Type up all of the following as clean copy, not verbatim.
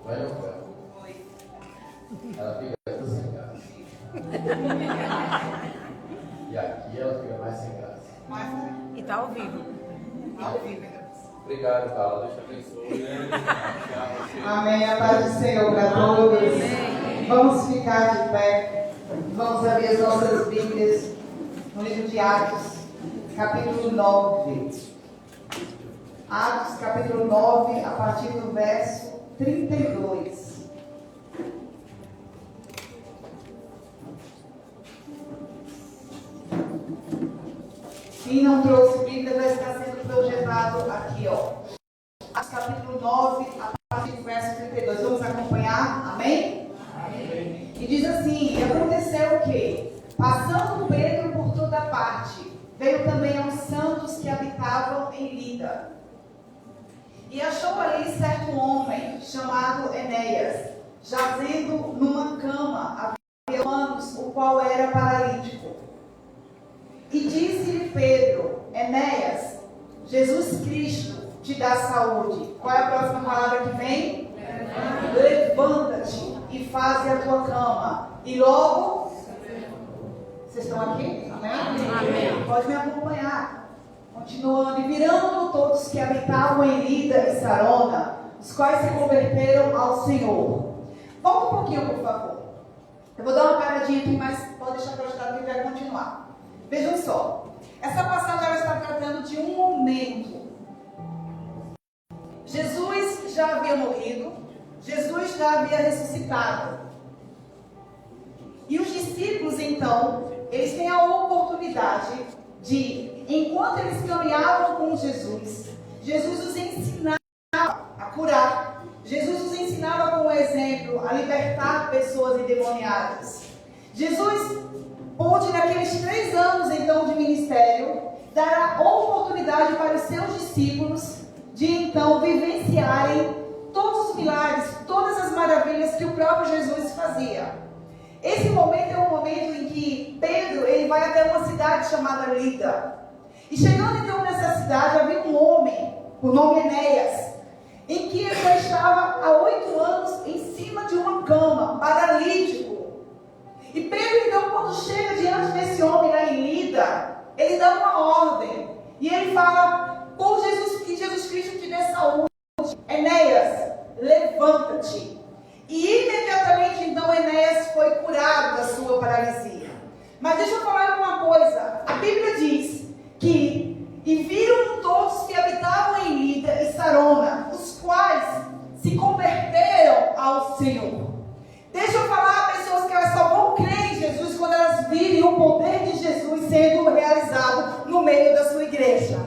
Vai ou não vai? Ela fica tudo sem graça. E aqui ela fica mais sem graça. E tá ao vivo. Ao vivo. Obrigado, Carla. Deus te abençoe. Amém. A paz do Senhor para todos. Vamos ficar de pé. Vamos abrir as nossas Bíblias no livro de Atos, capítulo 9. Atos, capítulo 9, a partir do verso 32. Quem não trouxe Bíblia vai estar sendo projetado aqui, ó. Atos, capítulo 9, a partir do verso 32. Vamos acompanhar? Amém? Amém. E diz assim: e aconteceu o quê? Passando Pedro por toda parte, veio também aos santos que habitavam em Lida. E achou ali certo homem, chamado Enéas, jazendo numa cama, havia anos, o qual era paralítico. E disse-lhe Pedro: Enéas, Jesus Cristo te dá saúde. Qual é a próxima palavra que vem? Levanta-te e faze a tua cama. E logo, vocês estão aqui? Amém? Amém. Pode me acompanhar. Continuando, e virando todos que habitavam em Lida e Sarona, os quais se converteram ao Senhor. Volta um pouquinho, por favor. Eu vou dar uma paradinha aqui, mas pode deixar projetado que vai continuar. Vejam só, essa passagem ela está tratando de um momento. Jesus já havia morrido, Jesus já havia ressuscitado. E os discípulos, então, eles têm a oportunidade de, enquanto eles caminhavam com Jesus, Jesus os ensinava a curar. Jesus os ensinava com o exemplo a libertar pessoas endemoniadas. Jesus pôde, naqueles 3 anos, então, de ministério, dar a oportunidade para os seus discípulos de, então, vivenciarem todos os milagres, todas as maravilhas que o próprio Jesus fazia. Esse momento é um momento em que Pedro ele vai até uma cidade chamada Lida. E chegando então nessa cidade, havia um homem, por nome Enéas, em que ele já estava há 8 anos em cima de uma cama, paralítico. E Pedro então, quando chega diante desse homem lá em Lida, ele dá uma ordem. E ele fala, por Jesus, que Jesus Cristo te dê saúde. Enéas, levanta-te. E imediatamente então Enéas foi curado da sua paralisia. Mas deixa eu falar uma coisa. A Bíblia diz que e viram todos que habitavam em Lida e Sarona, os quais se converteram ao Senhor. Deixa eu falar a pessoas que elas só vão crer em Jesus quando elas virem o poder de Jesus sendo realizado no meio da sua igreja.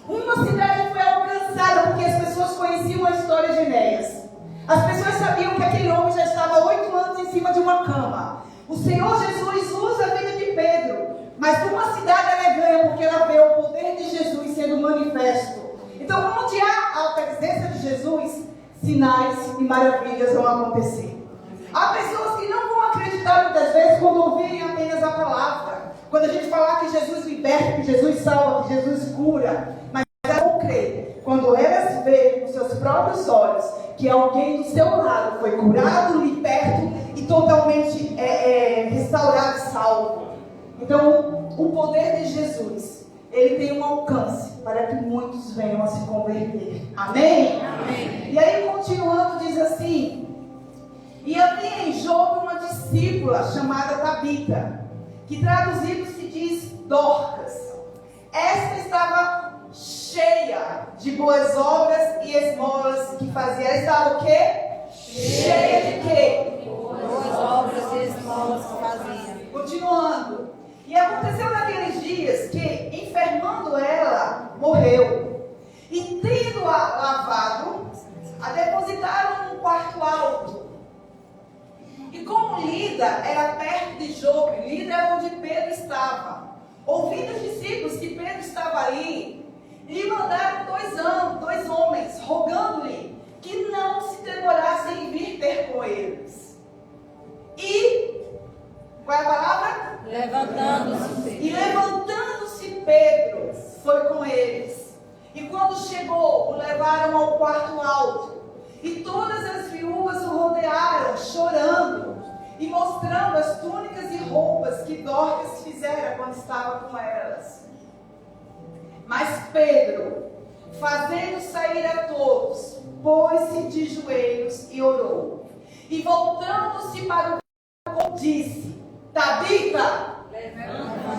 Uma cidade foi alcançada porque as pessoas conheciam a história de Enéas. As pessoas sabiam que aquele homem já estava 8 anos em cima de uma cama. O Senhor Jesus usa a vida de Pedro, mas uma cidade ela ganha porque ela vê o poder de Jesus sendo manifesto. Então, onde há a presença de Jesus, sinais e maravilhas vão acontecer. Há pessoas que não vão acreditar muitas vezes quando ouvirem apenas a palavra. Quando a gente falar que Jesus liberta, que Jesus salva, que Jesus cura. Mas elas vão crer quando elas verem com seus próprios olhos que alguém do seu lado foi curado, liberto e totalmente restaurado e salvo. Então, o poder de Jesus, ele tem um alcance para que muitos venham a se converter. Amém? Amém. E aí, continuando, diz assim: e havia em Jope uma discípula chamada Tabita, que traduzido se diz Dorcas. Esta estava cheia de boas obras e esmolas que fazia. Ela estava o quê? Cheia de quê? Boas obras e esmolas que fazia. Continuando. E aconteceu naqueles dias que, enfermando ela, morreu. E tendo-a lavado, a depositaram num quarto alto. E como Lida era perto de Jope, Lida era onde Pedro estava, ouvindo os discípulos que Pedro estava ali, lhe mandaram 2 homens, rogando-lhe que não se demorasse em vir ter com eles. E, qual é a palavra? Levantando-se. E levantando-se Pedro, foi com eles. E quando chegou, o levaram ao quarto alto. E todas as viúvas mostrando as túnicas e roupas que Dorcas fizera quando estava com elas. Mas Pedro, fazendo sair a todos, pôs-se de joelhos e orou. E voltando-se para o povo, disse: Tabita,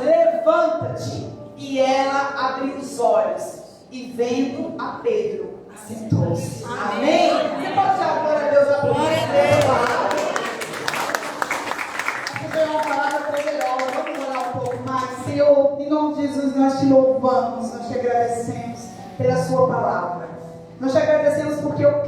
levanta-te. E ela abriu os olhos e, vendo a Pedro, assentou-se. Amém? Você pode dar glória a Deus a Vamos ver uma palavra poderosa. Vamos orar um pouco mais. Senhor, em nome de Jesus, nós te louvamos, nós te agradecemos pela sua palavra. Nós te agradecemos porque eu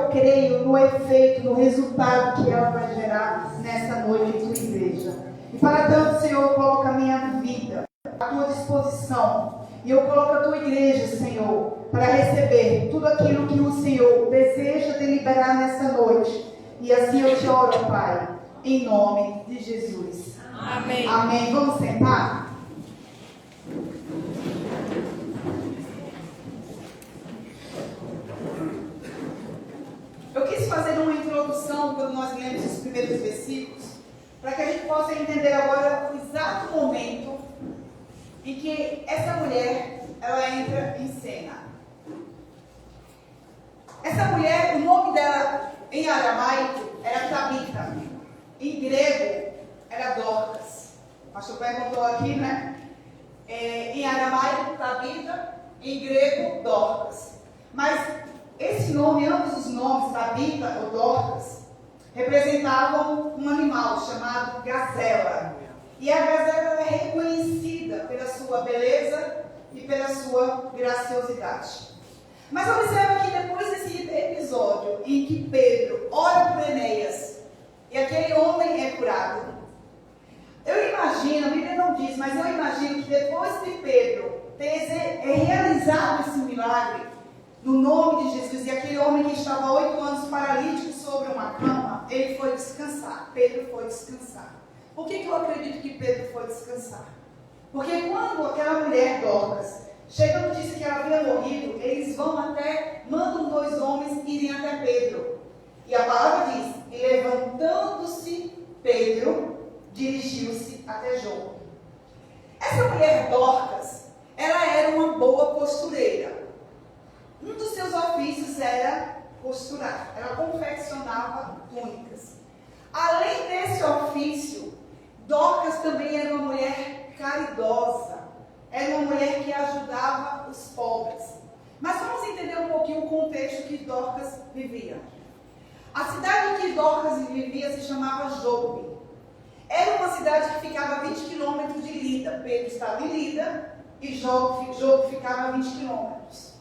creio no efeito, no resultado que ela vai gerar nessa noite em tua igreja. E para tanto, Senhor, coloca a minha vida à tua disposição. E eu coloco a tua igreja, Senhor, para receber tudo aquilo que o Senhor deseja deliberar nessa noite. E assim eu te oro, Pai, em nome de Jesus. Amém. Amém. Vamos sentar? Eu quis fazer uma introdução quando nós lemos os primeiros versículos, para que a gente possa entender agora o exato momento em que essa mulher, ela entra em cena. Essa mulher, o nome dela em aramaico era Tabita, em grego era Dorcas. O pastor perguntou aqui, né? Em aramaico Tabita, em grego Dorcas. Mas esse nome, ambos os nomes, Tabita ou Dorcas, representavam um animal chamado gazela. E a gazela é reconhecida pela sua beleza e pela sua graciosidade. Mas observa que depois desse episódio em que Pedro ora por Enéas e aquele homem é curado, eu imagino, a Bíblia não diz, mas eu imagino que depois de Pedro ter realizado esse milagre no nome de Jesus, e aquele homem que estava 8 anos paralítico sobre uma cama, ele foi descansar. Pedro foi descansar. Por que eu acredito que Pedro foi descansar? Porque quando aquela mulher Dorcas chega a notícia que ela havia morrido, eles mandam 2 homens irem até Pedro. E a palavra diz: e levantando-se Pedro, dirigiu-se até Jope. Essa mulher Dorcas, ela era uma boa costureira. Um dos seus ofícios era costurar. Ela confeccionava túnicas. Além desse ofício, Dorcas também era uma mulher caridosa. Era uma mulher que ajudava os pobres. Mas vamos entender um pouquinho o contexto que Dorcas vivia. A cidade em que Dorcas vivia se chamava Jope. Era uma cidade que ficava a 20 quilômetros de Lida. Pedro estava em Lida e Jope ficava a 20 quilômetros.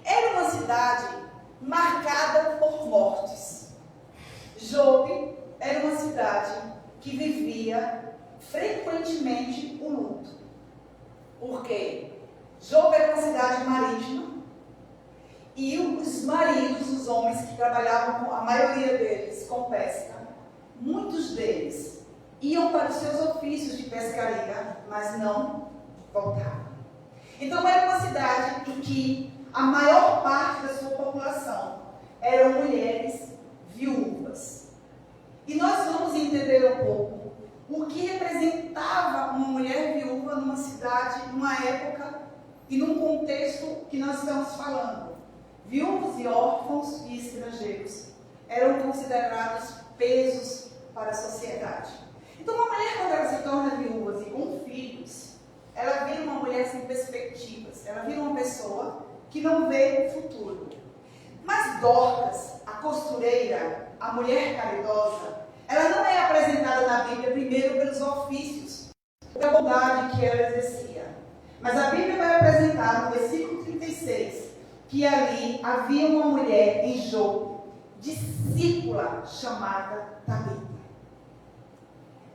Era uma cidade marcada por mortes. Jope era uma cidade que vivia frequentemente o luto. Por quê? Jope era uma cidade marítima e os maridos, os homens que trabalhavam, a maioria deles, com pesca, muitos deles iam para os seus ofícios de pescaria, mas não voltavam. Então era uma cidade em que a maior parte da sua população eram mulheres viúvas. E nós vamos entender um pouco o que representava uma mulher viúva numa cidade, numa época e num contexto que nós estamos falando. Viúvos e órfãos e estrangeiros eram considerados pesos para a sociedade. Então uma mulher, quando ela se torna viúva e com filhos, ela vira uma mulher sem perspectivas. Ela vira uma pessoa que não vê o futuro. Mas Dorcas, a costureira, a mulher caridosa, ela não é apresentada na Bíblia primeiro pelos ofícios, pela bondade que ela exercia. Mas a Bíblia vai apresentar no versículo 36 que ali havia uma mulher em Jope, discípula, chamada Tabita.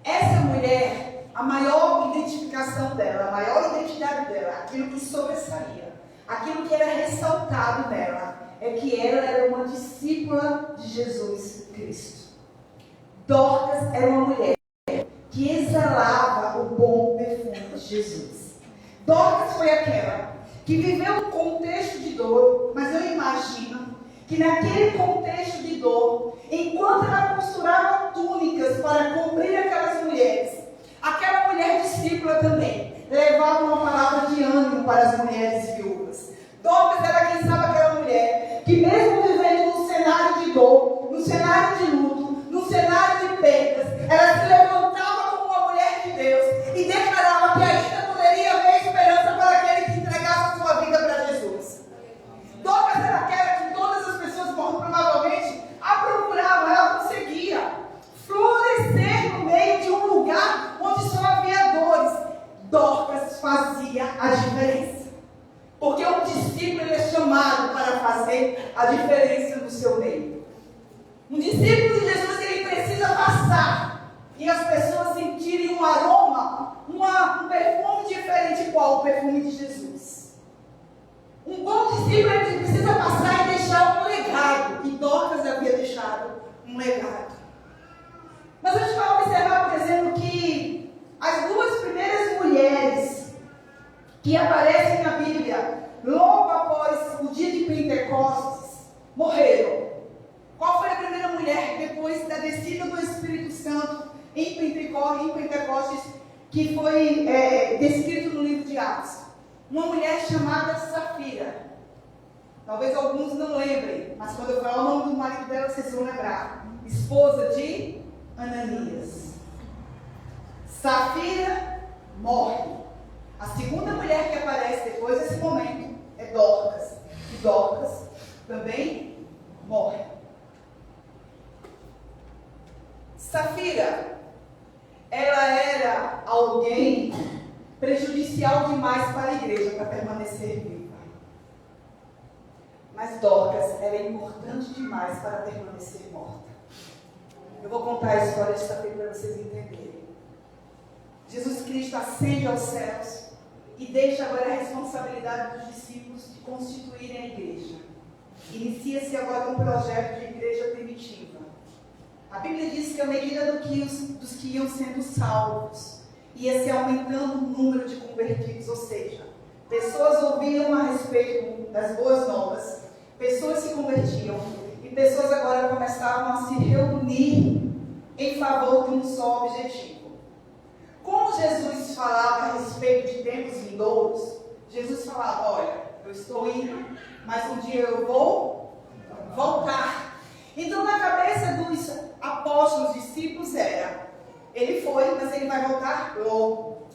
Essa mulher, a maior identificação dela, a maior identidade dela, aquilo que sobressaía, aquilo que era ressaltado nela, é que ela era uma discípula de Jesus Cristo. Dorcas era uma mulher que exalava o bom perfume de Jesus. Dorcas foi aquela que viveu um contexto de dor, mas eu imagino que naquele contexto de dor, enquanto ela costurava túnicas para cobrir aquelas mulheres, aquela mulher discípula também levava uma palavra de ânimo para as mulheres viúvas. Dorcas era quem sabe aquela mulher que, mesmo vivendo num cenário de dor, num cenário de luto, num cenário de perdas, ela se levantava como uma mulher de Deus e declarava que ainda poderia haver esperança para aquele que entregasse a sua vida para Jesus. Dorcas era aquela que todas as pessoas, provavelmente, a procuravam, ela conseguia florescer no meio de um lugar onde só havia dores. Dorcas fazia a diferença. Porque um discípulo ele é chamado para fazer a diferença no seu meio. Um discípulo de Jesus ele precisa passar e as pessoas sentirem um aroma, um perfume diferente. Qual? O perfume de Jesus. Um bom discípulo ele precisa passar e deixar um legado. E Dorcas havia deixado um legado. Mas a gente vai observar, por exemplo, que as duas primeiras mulheres que aparecem na Bíblia, logo após o dia de Pentecostes, morreram. Qual foi a primeira mulher depois da descida do Espírito Santo em Pentecostes, que foi descrito no livro de Atos? Uma mulher chamada Safira. Talvez alguns não lembrem, mas quando eu falar o nome do marido dela, vocês vão lembrar. Esposa de Ananias. Safira morre. A segunda mulher que aparece depois desse momento é Dorcas. E Dorcas também morre. Safira, ela era alguém prejudicial demais para a igreja para permanecer viva. Mas Dorcas, ela é importante demais para permanecer morta. Eu vou contar a história de Safira para vocês entenderem. Jesus Cristo ascende aos céus e deixa agora a responsabilidade dos discípulos de constituírem a igreja. Inicia-se agora um projeto de igreja primitiva. A Bíblia diz que à medida dos que iam sendo salvos, ia se aumentando o número de convertidos, ou seja, pessoas ouviam a respeito das boas novas, pessoas se convertiam e pessoas agora começavam a se reunir em favor de um só objetivo. Como Jesus falava a respeito de tempos vindouros, Jesus falava, olha, eu estou indo, mas um dia eu vou voltar. Então na cabeça dos apóstolos, discípulos era, ele foi, mas ele vai voltar logo.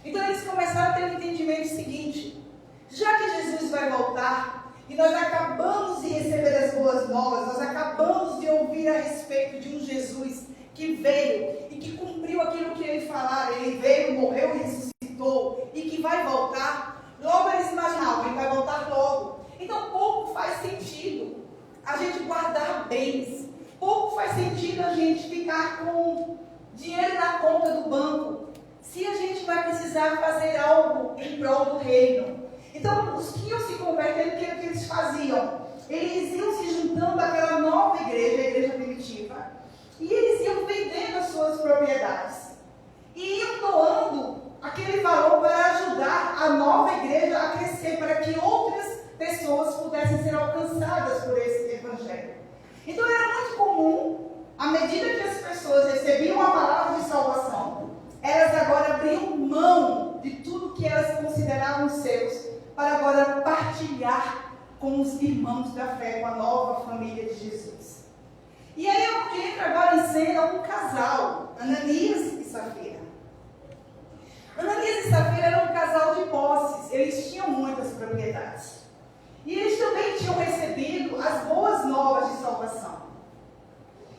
Então eles começaram a ter um entendimento seguinte, já que Jesus vai voltar, e nós acabamos de receber as boas novas, nós acabamos de ouvir a respeito de um Jesus que veio e que cumpriu aquilo que ele falara, ele veio, morreu e ressuscitou, e que vai voltar, logo eles imaginavam, ele vai voltar logo. Então pouco faz sentido a gente guardar bens, pouco faz sentido a gente ficar com dinheiro na conta do banco, se a gente vai precisar fazer algo em prol do reino. Então, os que iam se convertendo, o que eles faziam? Eles iam se juntando àquela nova igreja, a igreja primitiva, e eles iam vendendo as suas propriedades. E iam doando aquele valor para ajudar a nova igreja a crescer, para que outras pessoas pudessem ser alcançadas por esse evangelho. Então, era muito comum, à medida que as pessoas recebiam a palavra de salvação, elas agora abriam mão de tudo que elas consideravam seus, para agora partilhar com os irmãos da fé, com a nova família de Jesus. E aí é onde entra agora em cena um casal, Ananias e Safira. Ananias e Safira eram um casal de posses, eles tinham muitas propriedades. E eles também tinham recebido as boas novas de salvação.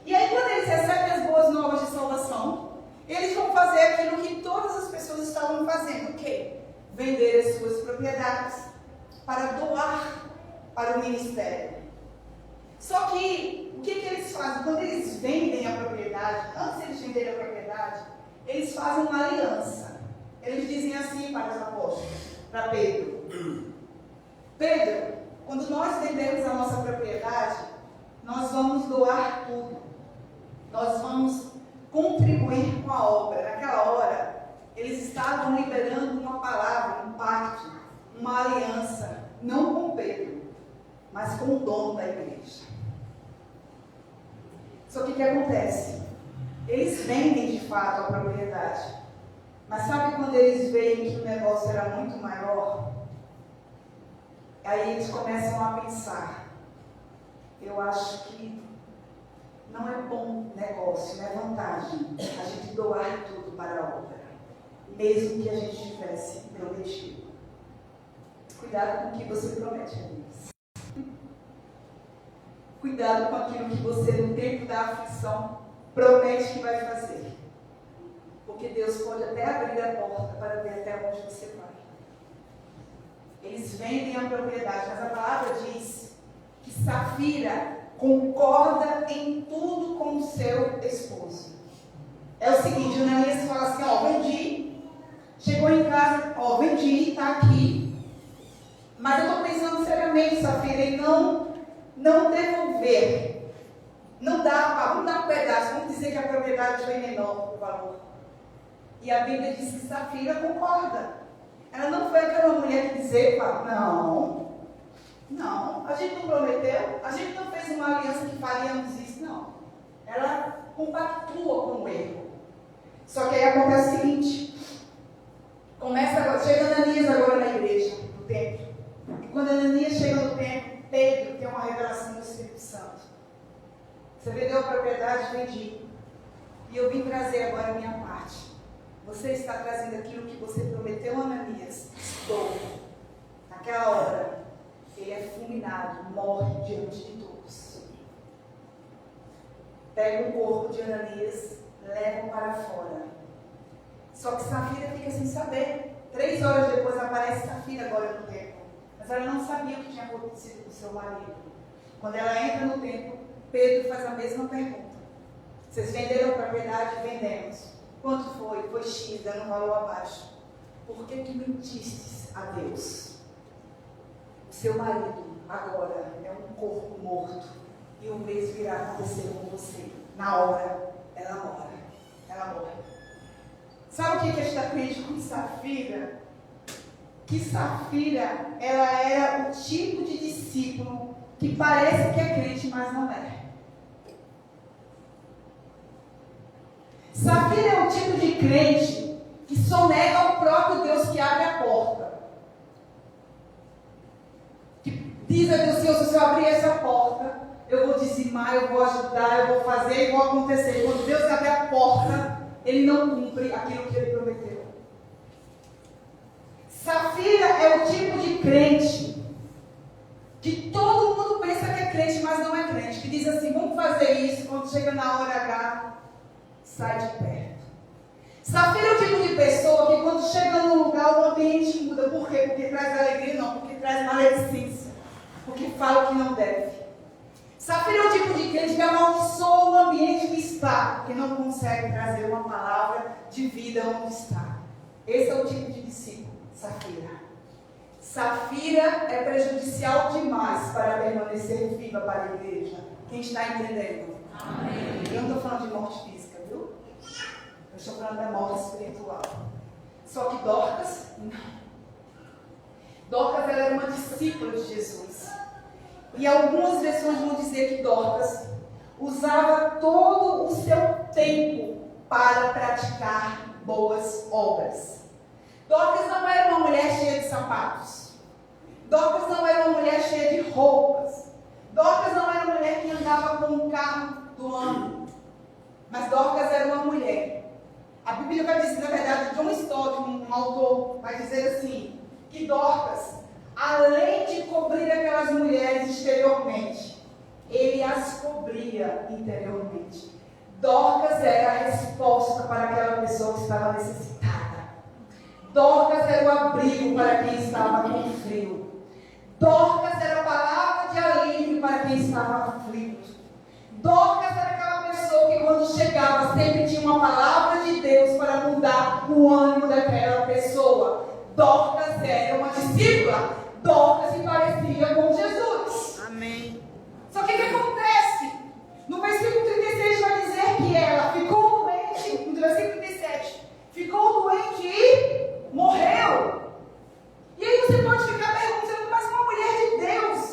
E aí quando eles recebem as boas novas de salvação, eles vão fazer aquilo que todas as pessoas estavam fazendo, o quê? Vender as suas propriedades para doar para o ministério. Só que, o que eles fazem? Quando eles vendem a propriedade, antes de eles venderem a propriedade, eles fazem uma aliança. Eles dizem assim para os apóstolos, para Pedro. Pedro, quando nós vendemos a nossa propriedade, nós vamos doar tudo. Nós vamos contribuir com a obra. Naquela hora, eles estavam liberando uma palavra, um pacto, uma aliança, não com Pedro, mas com o dono da igreja. Só que o que acontece? Eles vendem de fato a propriedade. Mas sabe quando eles veem que o negócio era muito maior? Aí eles começam a pensar, eu acho que não é bom negócio, não é vantagem a gente doar tudo para a obra, mesmo que a gente tivesse prometido. Cuidado com o que você promete, amigos. Cuidado com aquilo que você, no tempo da aflição, promete que vai fazer. Porque Deus pode até abrir a porta para ver até onde você vai. Eles vendem a propriedade, mas a palavra diz que Safira concorda em tudo com o seu esposo. É o seguinte, Ananias fala assim, vendi, chegou em casa, vendi, está aqui, mas eu estou pensando seriamente, Safira, em não devolver, vamos dar um pedaço, vamos dizer que a propriedade foi menor o valor. E a Bíblia diz que Safira concorda. Ela não foi aquela mulher que dizia, não, a gente não prometeu, a gente não fez uma aliança que faríamos isso, não. Ela compactua com o erro. Só que aí acontece o seguinte, chega Ananias agora na igreja, no templo. E quando Ananias chega no templo, Pedro tem uma revelação do Espírito Santo. Você vendeu a propriedade, vendi. E eu vim trazer agora a minha parte. Você está trazendo aquilo que você prometeu a Ananias. Estou. Naquela hora, ele é fulminado, morre diante de todos. Pega o corpo de Ananias, leva para fora. Só que Safira fica sem saber. 3 horas depois aparece Safira agora no templo. Mas ela não sabia o que tinha acontecido com seu marido. Quando ela entra no templo, Pedro faz a mesma pergunta. Vocês venderam a propriedade? Vendemos. Quanto foi? Foi X, dando um valor abaixo. Por que mentistes a Deus? O seu marido agora é um corpo morto. E o mesmo virá acontecer com você. Na hora, ela morre. Sabe o que a gente aprende com Safira? Que Safira, ela era o tipo de discípulo que parece que é crente, mas não é. Safira é o tipo de crente que só nega ao próprio Deus que abre a porta. Que diz a Deus, Senhor, se eu abrir essa porta, eu vou dizimar, eu vou ajudar, eu vou fazer e vou acontecer. Quando Deus abre a porta, Ele não cumpre aquilo que Ele prometeu. Safira é o tipo de crente que todo mundo pensa que é crente, mas não é crente. Que diz assim, vamos fazer isso, quando chega na hora H, sai de perto. Safira é o tipo de pessoa que quando chega num lugar o ambiente muda. Por quê? Porque traz alegria? Não, porque traz maledicência. Porque fala o que não deve. Safira é o tipo de crente que amaldiçoa o ambiente que está, porque não consegue trazer uma palavra de vida onde está. Esse é o tipo de discípulo, Safira. Safira é prejudicial demais para permanecer viva para a igreja. Quem está entendendo? Amém. Eu não estou falando de morte física, viu? Eu estou falando da morte espiritual. Só que Dorcas, não. Dorcas, ela era uma discípula de Jesus. E algumas versões vão dizer que Dorcas usava todo o seu tempo para praticar boas obras. Dorcas não era uma mulher cheia de sapatos. Dorcas não era uma mulher cheia de roupas. Dorcas não era uma mulher que andava com um carro do ano. Mas Dorcas era uma mulher. A Bíblia vai dizer, na verdade, John Stott, um autor, vai dizer assim, que Dorcas, além de cobrir aquelas mulheres exteriormente, ele as cobria interiormente. Dorcas era a resposta para aquela pessoa que estava necessitada. Dorcas era o abrigo para quem estava com frio. Dorcas era a palavra de alívio para quem estava aflito. Dorcas era aquela pessoa que quando chegava sempre tinha uma palavra de Deus para mudar o ânimo daquela pessoa. Dorcas era uma discípula. Dorcas se parecia com Jesus. Amém. Só que o que acontece? No versículo 36 vai dizer que ela ficou doente. No versículo 37, ficou doente e morreu. E aí você pode ficar perguntando, mas uma mulher de Deus,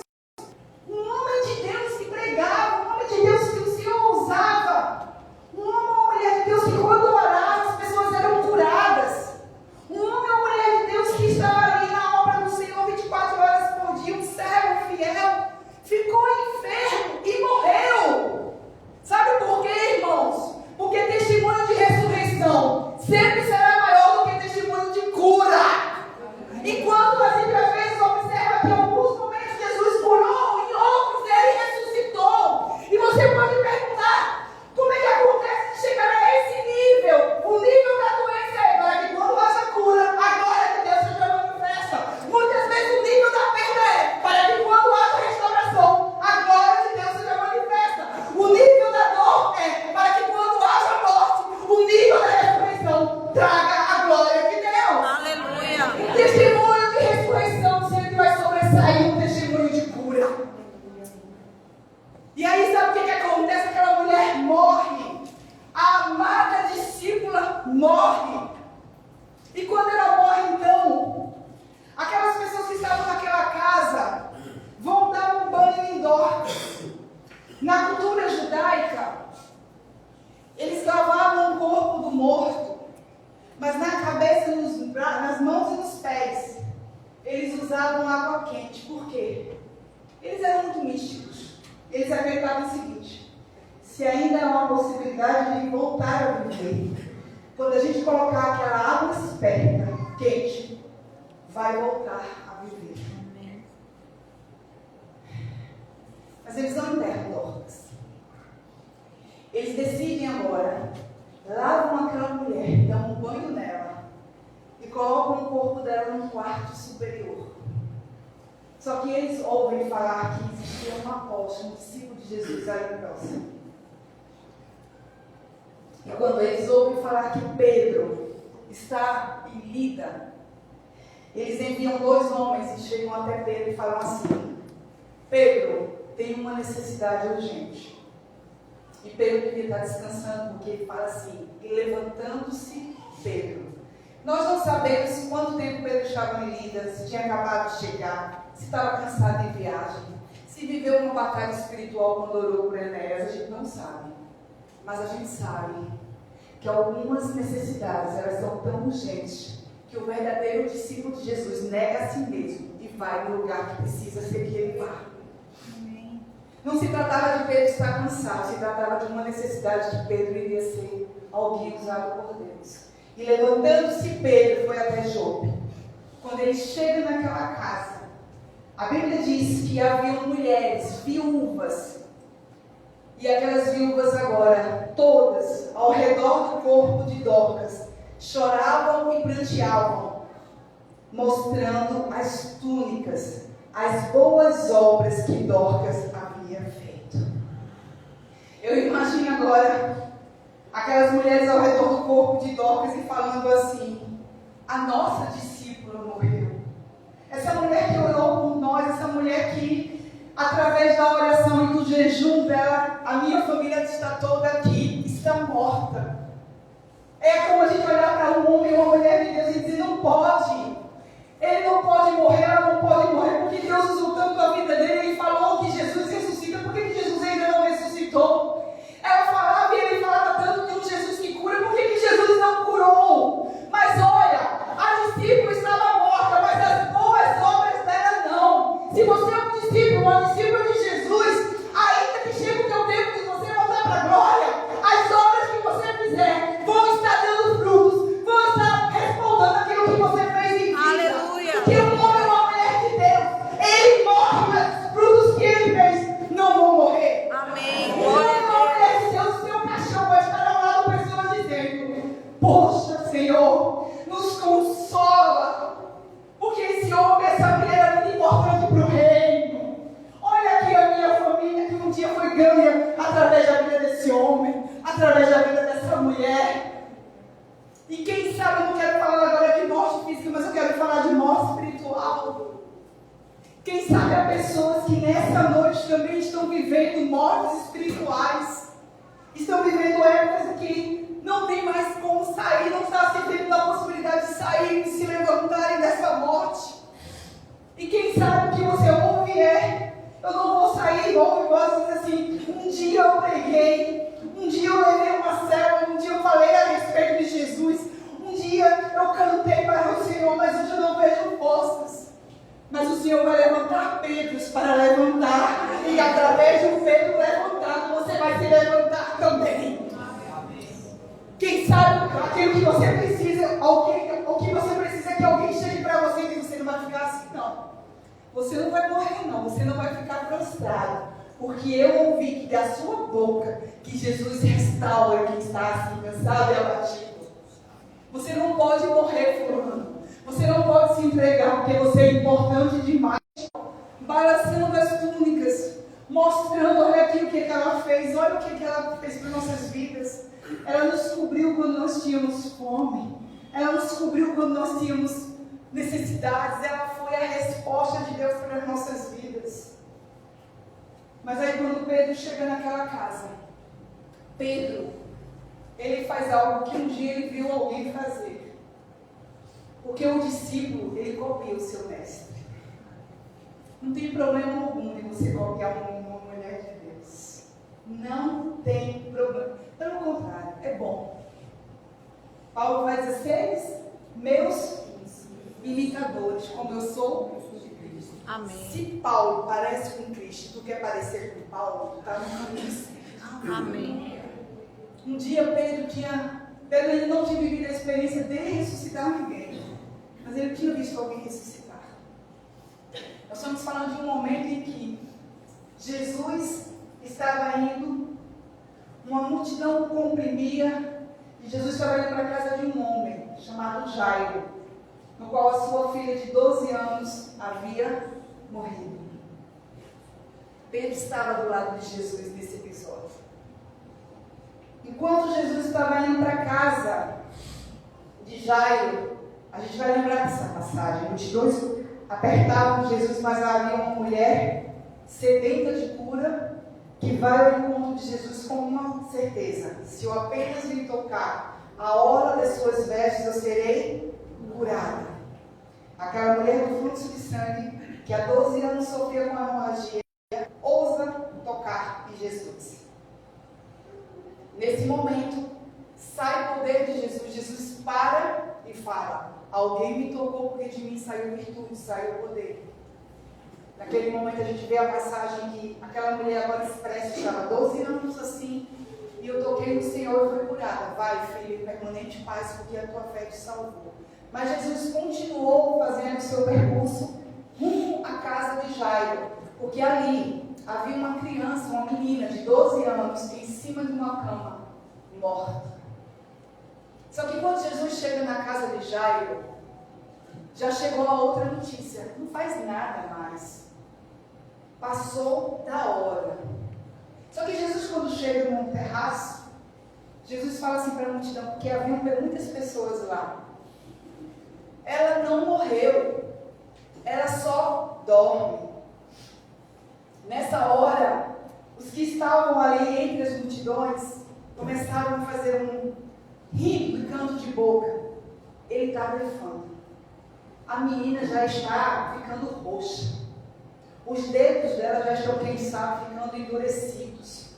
E aí sabe o que acontece? Aquela mulher morre. A amada discípula morre. E quando ela morre, então, aquelas pessoas que estavam naquela casa vão dar um banho em Dorcas. Na cultura judaica, eles lavavam o corpo do morto, mas na cabeça, nas mãos e nos pés, eles usavam água quente. Por quê? Eles eram muito místicos. Eles acreditavam o seguinte: se ainda há uma possibilidade de voltar a viver, quando a gente colocar aquela água esperta, quente, vai voltar a viver. Mas eles não enterram Dorcas. Eles decidem agora, lavam aquela mulher, dão um banho nela e colocam o corpo dela num quarto superior. Só que eles ouvem falar que existia um apóstolo, um discípulo de Jesus ali próximo. E quando eles ouvem falar que Pedro está em Lida, eles enviam 2 homens e chegam até Pedro e falam assim: Pedro, tem uma necessidade urgente. E Pedro devia estar descansando, porque ele fala assim: e levantando-se Pedro. Nós não sabemos quanto tempo Pedro estava em Lida, se tinha acabado de chegar, se estava cansado em viagem, se viveu uma batalha espiritual quando orou por Enéas, a gente não sabe. Mas a gente sabe que algumas necessidades, elas são tão urgentes, que o verdadeiro discípulo de Jesus nega a si mesmo e vai no lugar que precisa ser que ele vá. Não se tratava de Pedro estar cansado, se tratava de uma necessidade que Pedro iria ser alguém usado por Deus. E levantando-se Pedro, foi até Jope. Quando ele chega naquela casa, a Bíblia diz que haviam mulheres, viúvas. E aquelas viúvas agora, todas, ao redor do corpo de Dorcas, choravam e pranteavam, mostrando as túnicas, as boas obras que Dorcas havia feito. Eu imagino agora aquelas mulheres ao redor do corpo de Dorcas e falando assim: a nossa discípula morreu. Essa mulher que orou por nós, essa mulher que, através da oração e do jejum dela, a minha família está toda aqui, está morta. É como a gente olhar para um homem ou uma mulher de Deus e dizer: não pode. Ele não pode morrer, ela não pode morrer, porque Deus usou tanto a vida dele. Ele falou que Jesus ressuscita, por que Jesus ainda não ressuscitou? Ela falava e ele falava tanto de um Jesus que cura, por que Jesus não curou? Mas olha, a discípula estava morta, mas as boas obras dela não. Se você é um discípulo, uma discípula de Jesus, ainda que chegue o teu tempo de você voltar para a glória, as obras que você fizer vão estar dando frutos, vão estar respondendo aquilo que você fez em vida. Aleluia. Porque um homem ou uma mulher de Deus, ele morre, mas os frutos que ele fez não vão morrer. Amém. Um homem ou uma mulher de Deus, o seu caixão vai estar ao lado da pessoa dizendo: poxa, Senhor, nos consola, porque esse homem, essa mulher é muito importante para o reino. Olha aqui a minha família que um dia foi ganha através da vida desse homem, através da vida dessa mulher. E quem sabe, eu não quero falar agora de morte física, mas eu quero falar de morte espiritual. Quem sabe há pessoas que nessa noite também estão vivendo mortes espirituais. Estão vivendo épocas que não tem mais como sair, não está se tendo a possibilidade de sair, de se levantarem dessa morte. E quem sabe o que você ouve é: eu não vou sair, igual diz assim, um dia eu preguei, um dia eu levei uma célula, um dia eu falei a respeito de Jesus, um dia eu cantei para o Senhor, mas hoje eu não vejo forças. Mas o Senhor vai levantar Pedros para levantar, e através de um Pedro levantado, você vai se levantar também. Quem sabe aquilo que você precisa, o que você precisa é que alguém chegue para você e você não vai ficar assim, não. Você não vai morrer, não. Você não vai ficar prostrado. Porque eu ouvi que da sua boca que Jesus restaura quem está assim, cansado e abatido. Você não pode morrer, fulano. Você não pode se entregar, porque você é importante demais. Balançando as túnicas, mostrando, olha aqui o que ela fez, olha o que ela fez para nossas vidas. Ela nos cobriu quando nós tínhamos fome. Ela nos cobriu quando nós tínhamos necessidades. Ela foi a resposta de Deus para as nossas vidas. Mas aí quando Pedro chega naquela casa, Pedro, ele faz algo que um dia ele viu alguém fazer. Porque o discípulo, ele copia o seu mestre. Não tem problema algum de você copiar uma mulher de Deus. Não tem problema. Pelo contrário, é bom. Paulo vai dizer, meus imitadores, como eu sou de Cristo. Amém. Se Paulo parece com Cristo, tu quer parecer com Paulo, tu está no caminho certo. Amém. Um dia Pedro ele não tinha vivido a experiência de ressuscitar ninguém, mas ele tinha visto alguém ressuscitar. Nós estamos falando de um momento em que Jesus estava indo, uma multidão comprimia, e Jesus estava indo para a casa de um homem chamado Jairo, no qual a sua filha de 12 anos havia morrido. Pedro estava do lado de Jesus nesse episódio. Enquanto Jesus estava indo para a casa de Jairo, a gente vai lembrar dessa passagem. Multidões apertavam Jesus, mas havia uma mulher sedenta de cura que vai ao encontro de Jesus com uma certeza: se eu apenas lhe tocar a orla das suas vestes, eu serei curada. Aquela mulher do fluxo de sangue, que há 12 anos sofria com a hemorragia, ousa tocar em Jesus. Nesse momento, sai o poder de Jesus. Jesus para e fala: alguém me tocou porque de mim saiu virtude, saiu poder. Naquele momento a gente vê a passagem que aquela mulher agora expressa, estava 12 anos assim, e eu toquei no Senhor e fui curada. Vai, filho, permanente paz, porque a tua fé te salvou. Mas Jesus continuou fazendo o seu percurso rumo à casa de Jairo, porque ali havia uma criança, uma menina de 12 anos, em cima de uma cama, morta. Só que quando Jesus chega na casa de Jairo, já chegou a outra notícia: não faz nada mais. Passou da hora. Só que Jesus, quando chega num terraço, Jesus fala assim para a multidão, porque havia muitas pessoas lá: ela não morreu, ela só dorme. Nessa hora, os que estavam ali entre as multidões começaram a fazer um rindo e canto de boca. Ele está blefando. A menina já está ficando roxa. Os dedos dela já estão, quem sabe, ficando endurecidos.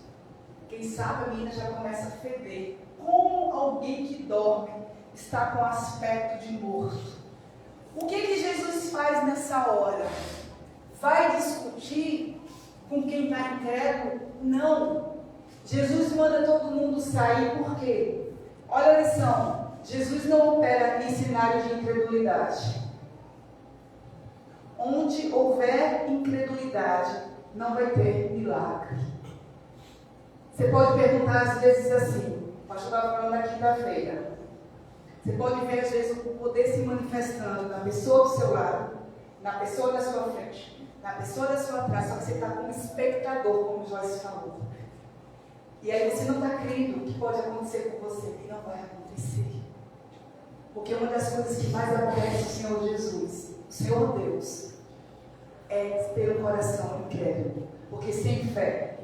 Quem sabe a menina já começa a feder. Como alguém que dorme está com aspecto de morto? O que Jesus faz nessa hora? Vai discutir com quem está incrédulo? Não. Jesus manda todo mundo sair, por quê? Olha a lição: Jesus não opera em cenário de incredulidade. Onde houver incredulidade, não vai ter milagre. Você pode perguntar às vezes assim, o pastor estava falando na quinta-feira, você pode ver às vezes o poder se manifestando na pessoa do seu lado, na pessoa da sua frente, na pessoa da sua trás, só que você está como espectador, como Joyce falou. E aí você não está crendo que pode acontecer com você, que não vai acontecer. Porque uma das coisas que mais aborrece o Senhor Jesus, o Senhor Deus, é ter um coração incrédulo. Porque sem fé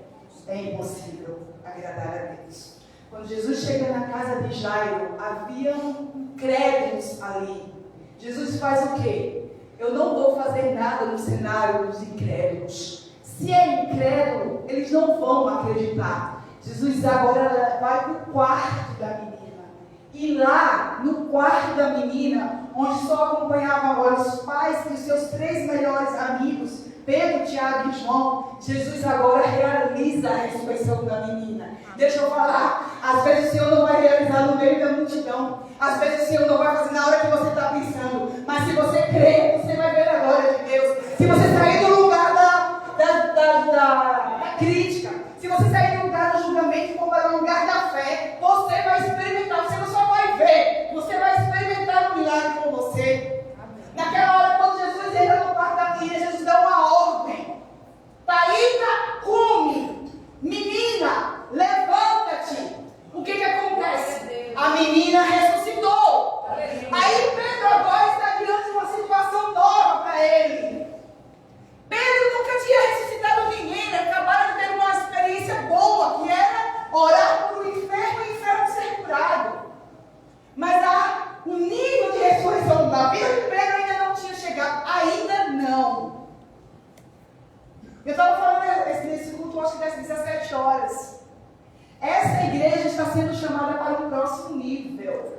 é impossível agradar a Deus. Quando Jesus chega na casa de Jairo, havia incrédulos ali. Jesus faz o quê? Eu não vou fazer nada no cenário dos incrédulos. Se é incrédulo, eles não vão acreditar. Jesus agora vai para o quarto da menina. E lá, no quarto da menina, onde só acompanhavam agora os pais e os seus 3 melhores amigos, Pedro, Tiago e João, Jesus agora realiza a ressurreição da menina. Deixa eu falar, às vezes o Senhor não vai realizar no meio da multidão. Às vezes o Senhor não vai fazer na hora que você está pensando. Mas se você crer, você vai ver a glória de Deus. Se você sair do lugar da crítica, se você sair do lugar do julgamento e for para o lugar da fé, você vai experimentar. Você não só vai ver, você vai experimentar o milagre com você. Naquela hora, quando Jesus entra no quarto da menina, Jesus dá uma ordem: Talita, come, menina, levanta-te. O que acontece? A menina ressuscitou. Aí Pedro agora está diante de uma situação nova para ele. Pedro nunca tinha ressuscitado ninguém, acabaram de culto, acho que das 17 horas. Essa igreja está sendo chamada para um próximo nível.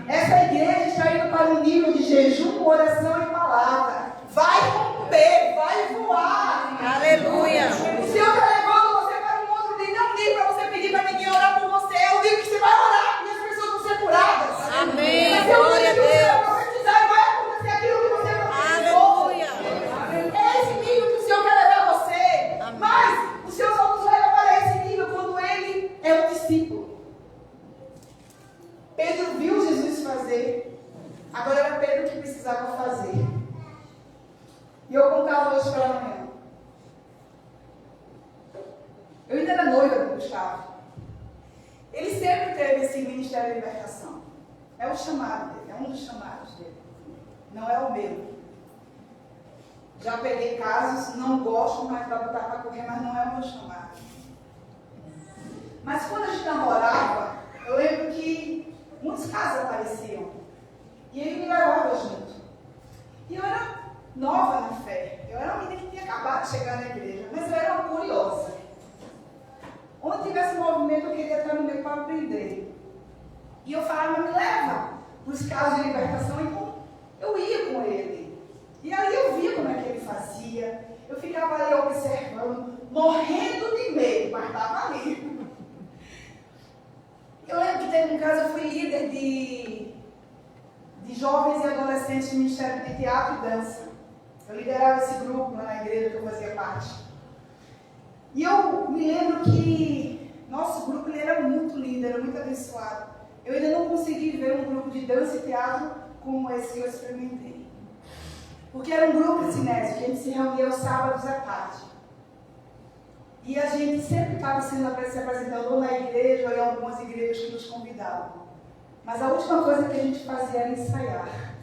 Essa igreja está indo para um nível de jejum, oração e palavra. Vai romper, vai voar. Aleluia. O Senhor está levando você para um outro nível. Não é um nível para você pedir para ninguém orar por você. É um nível que você vai orar e as pessoas vão ser curadas. Amém. Mas é um Glória a nível que você vai Deus. profetizar e vai acontecer aquilo que você profetizou. Aleluia. É esse nível que o Senhor quer levar você. Amém. Mas o Senhor só nos leva para esse nível quando Ele é um discípulo. Pedro viu Jesus fazer. Agora era Pedro que precisava fazer. E eu contava hoje pela manhã. Eu ainda era noiva do Gustavo. Ele sempre teve esse ministério de libertação. É o chamado dele, é um dos chamados dele. Não é o meu. Já peguei casos, não gosto mais para botar para correr, mas não é o meu chamado. Mas quando a gente namorava, eu lembro que muitos casos apareciam. E ele me levava junto. E eu era nova na fé. Eu era uma menina que tinha acabado de chegar na igreja, mas eu era uma curiosa. Onde tivesse movimento, eu queria estar no meio para aprender. E eu falava, me leva para os casos de libertação. Então, eu ia com ele. E aí eu via como é que ele fazia. Eu ficava ali observando, morrendo de medo, mas estava ali. Eu lembro que teve um caso, eu fui líder de jovens e adolescentes do Ministério de Teatro e Dança. Eu liderava esse grupo lá na igreja que eu fazia parte. E eu me lembro que nosso grupo ele era muito lindo, era muito abençoado. Eu ainda não consegui ver um grupo de dança e teatro como esse que eu experimentei. Porque era um grupo cinético, que a gente se reunia aos sábados à tarde. E a gente sempre estava se apresentando ou na igreja ou em algumas igrejas que nos convidavam. Mas a última coisa que a gente fazia era ensaiar.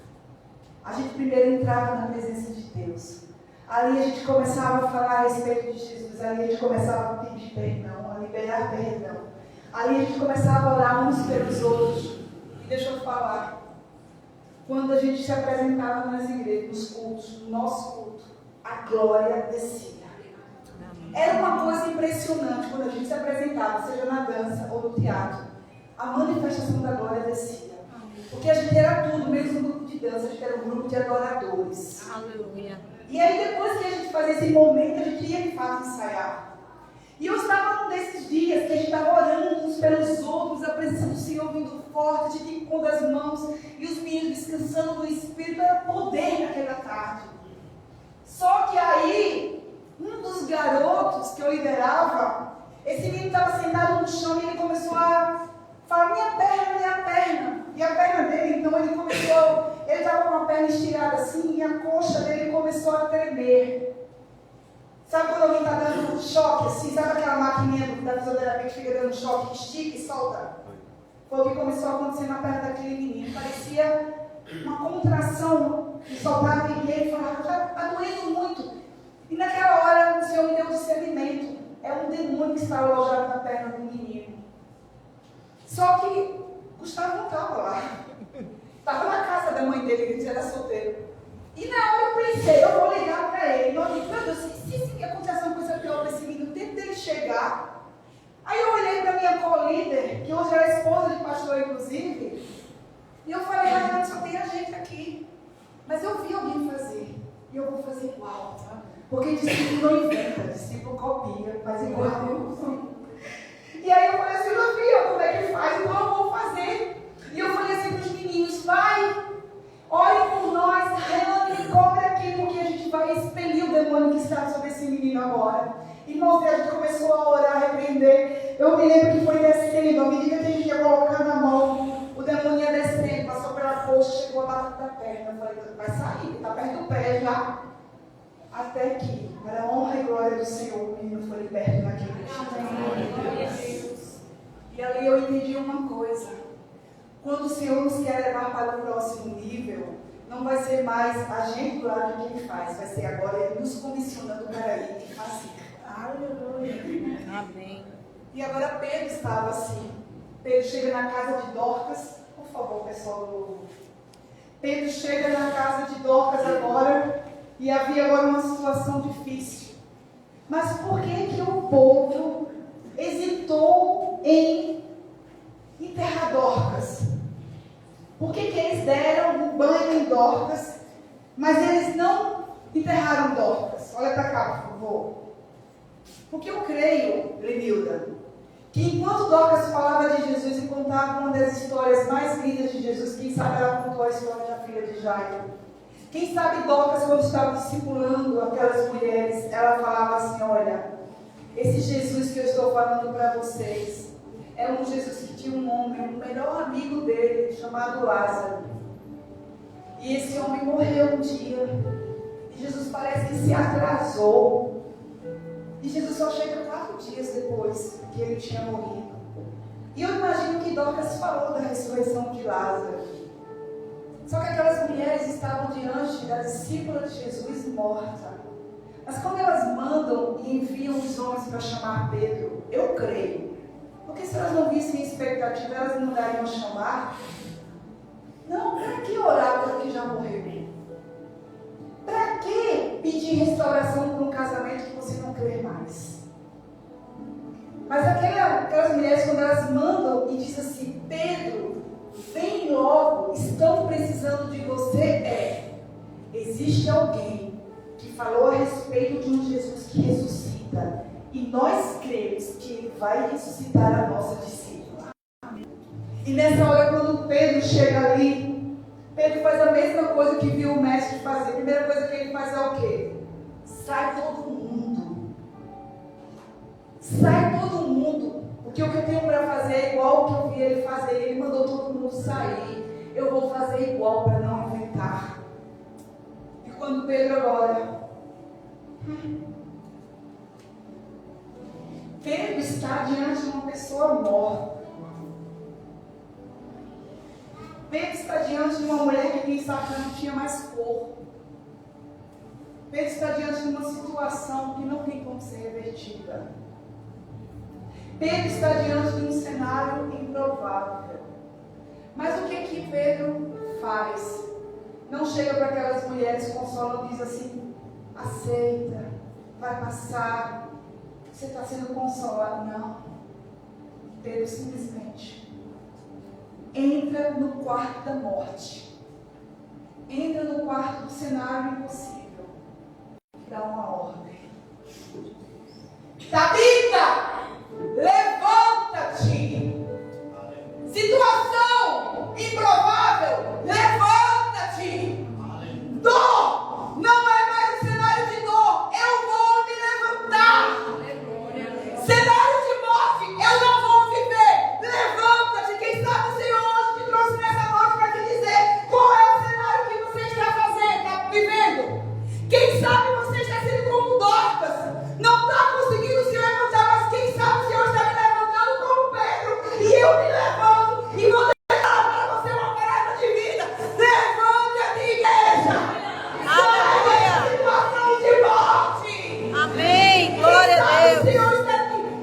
A gente primeiro entrava na presença de Deus. Ali a gente começava a falar a respeito de Jesus. Ali a gente começava a pedir perdão, a liberar perdão. Ali a gente começava a orar uns pelos outros. E deixa eu falar. Quando a gente se apresentava nas igrejas, nos cultos, no nosso culto, a glória descia. Era uma coisa impressionante quando a gente se apresentava, seja na dança ou no teatro. A manifestação da glória descia. Porque a gente era tudo, mesmo um grupo de dança, a gente era um grupo de adoradores. Aleluia. E aí depois que a gente fazia esse momento, a gente ia de fato ensaiar. E eu estava num desses dias que a gente estava orando uns pelos outros, a presença do Senhor vindo forte, a gente impondo as mãos e os meninos descansando no Espírito, era poder naquela tarde. Só que aí, um dos garotos que eu liderava, esse menino estava sentado no chão e ele começou a falar, minha perna, minha perna. E a perna dele, então ele estava com a perna estirada assim e a coxa dele começou a tremer. Sabe quando alguém está dando choque assim? Sabe aquela maquininha da fisioterapia que fica dando choque, que estica e solta? Foi o que começou a acontecer na perna daquele menino. Parecia uma contração que soltava e ele falava, está doendo muito. E naquela hora o Senhor me deu discernimento. É um demônio que está alojado na perna do menino. Só que Gustavo não estava lá. Estava na casa da mãe dele, que ele era solteiro. E na hora eu pensei, eu vou ligar para ele. Eu disse, meu Deus, se acontecer uma coisa pior para esse menino, tempo dele chegar. Aí eu olhei para minha co-líder, que hoje era esposa de pastor, inclusive. E eu falei, Raiane, só tem a gente aqui. Mas eu vi alguém fazer. E eu vou fazer igual, tá? Porque discípulo não inventa, discípulo copia, faz igual. E aí eu falei assim, eu vi como é que faz, então eu vou fazer. E eu falei assim para os meninos, vai, orem por nós, Raiane, cobre aqui, porque a gente vai expelir o demônio que está sobre esse menino agora. Irmãos, a gente começou a orar, a repreender. Eu me lembro que foi descendo, à medida que a gente ia colocando a mão, o demônio ia descendo, passou pela coxa, chegou a batata da perna. Eu falei, vai sair, está perto do pé já. Até que, para a honra e glória do Senhor, o menino foi liberto naquele dia. E ali eu entendi uma coisa. Quando o Senhor nos quer levar para o próximo nível, não vai ser mais a gente do lado de quem faz, vai ser agora Ele nos comissionando para ir e fazer. Aleluia. Amém. E agora Pedro estava assim. Pedro chega na casa de Dorcas. Por favor, pessoal do louvor. Pedro chega na casa de Dorcas agora. E havia agora uma situação difícil. Mas por que que o povo hesitou em enterrar Dorcas? Por que eles deram um banho em Dorcas, mas eles não enterraram Dorcas? Olha para cá, por favor. Porque eu creio, Lenilda, que enquanto Dorcas falava de Jesus e contava uma das histórias mais lindas de Jesus, quem sabe ela contou a história da filha de Jairo. Quem sabe Dorcas, quando estava discipulando aquelas mulheres, ela falava assim: olha, esse Jesus que eu estou falando para vocês é um Jesus que tinha um homem, o melhor amigo dele, chamado Lázaro. E esse homem morreu um dia. E Jesus parece que se atrasou. E Jesus só chega 4 dias depois que ele tinha morrido. E eu imagino que Dorcas falou da ressurreição de Lázaro. Só que aquelas mulheres estavam diante da discípula de Jesus morta. Mas quando elas mandam e enviam os homens para chamar Pedro, eu creio. Porque se elas não vissem expectativa, elas não mandariam chamar. Não, para que orar para quem já morreu? Para que pedir restauração para um casamento que você não crê mais? Mas aquelas mulheres, quando elas mandam e dizem assim: Pedro, vem logo, estão precisando de você. Existe alguém que falou a respeito de um Jesus que ressuscita. E nós cremos que ele vai ressuscitar a nossa discípula. E nessa hora, quando Pedro chega ali, Pedro faz a mesma coisa que viu o mestre fazer. A primeira coisa que ele faz é o quê? Sai todo mundo. Sai todo mundo. Porque o que eu tenho para fazer é igual ao que eu vi ele fazer. Ele mandou todo mundo sair. Eu vou fazer igual para não inventar. E quando Pedro olha, Pedro está diante de uma pessoa morta. Pedro está diante de uma mulher que quem sabe não tinha mais corpo. Pedro está diante de uma situação que não tem como ser revertida. Pedro está diante de um cenário improvável. Mas o que Pedro faz? Não chega para aquelas mulheres consolando e diz assim: aceita, vai passar, você está sendo consolado. Não. Pedro simplesmente entra no quarto da morte. Entra no quarto do cenário impossível. Dá uma ordem. Tabita, levanta-te. Situação improvável, levanta-te. Dor, não é mais um cenário de dor. Eu vou me levantar. Cenário de morte, eu não vou viver. Levanta-te. Quem sabe o Senhor hoje te trouxe nessa noite para te dizer qual é o cenário que você está fazendo, está vivendo. Quem sabe você está sendo como Dorcas, não está conseguindo se levantar, mas quem sabe o Senhor está me levantando como Pedro, e eu me levanto e vou deixar para você uma palavra de vida. Levanta-te, igreja. Aleluia. Situação de morte. Amém. Glória a Deus. O Senhor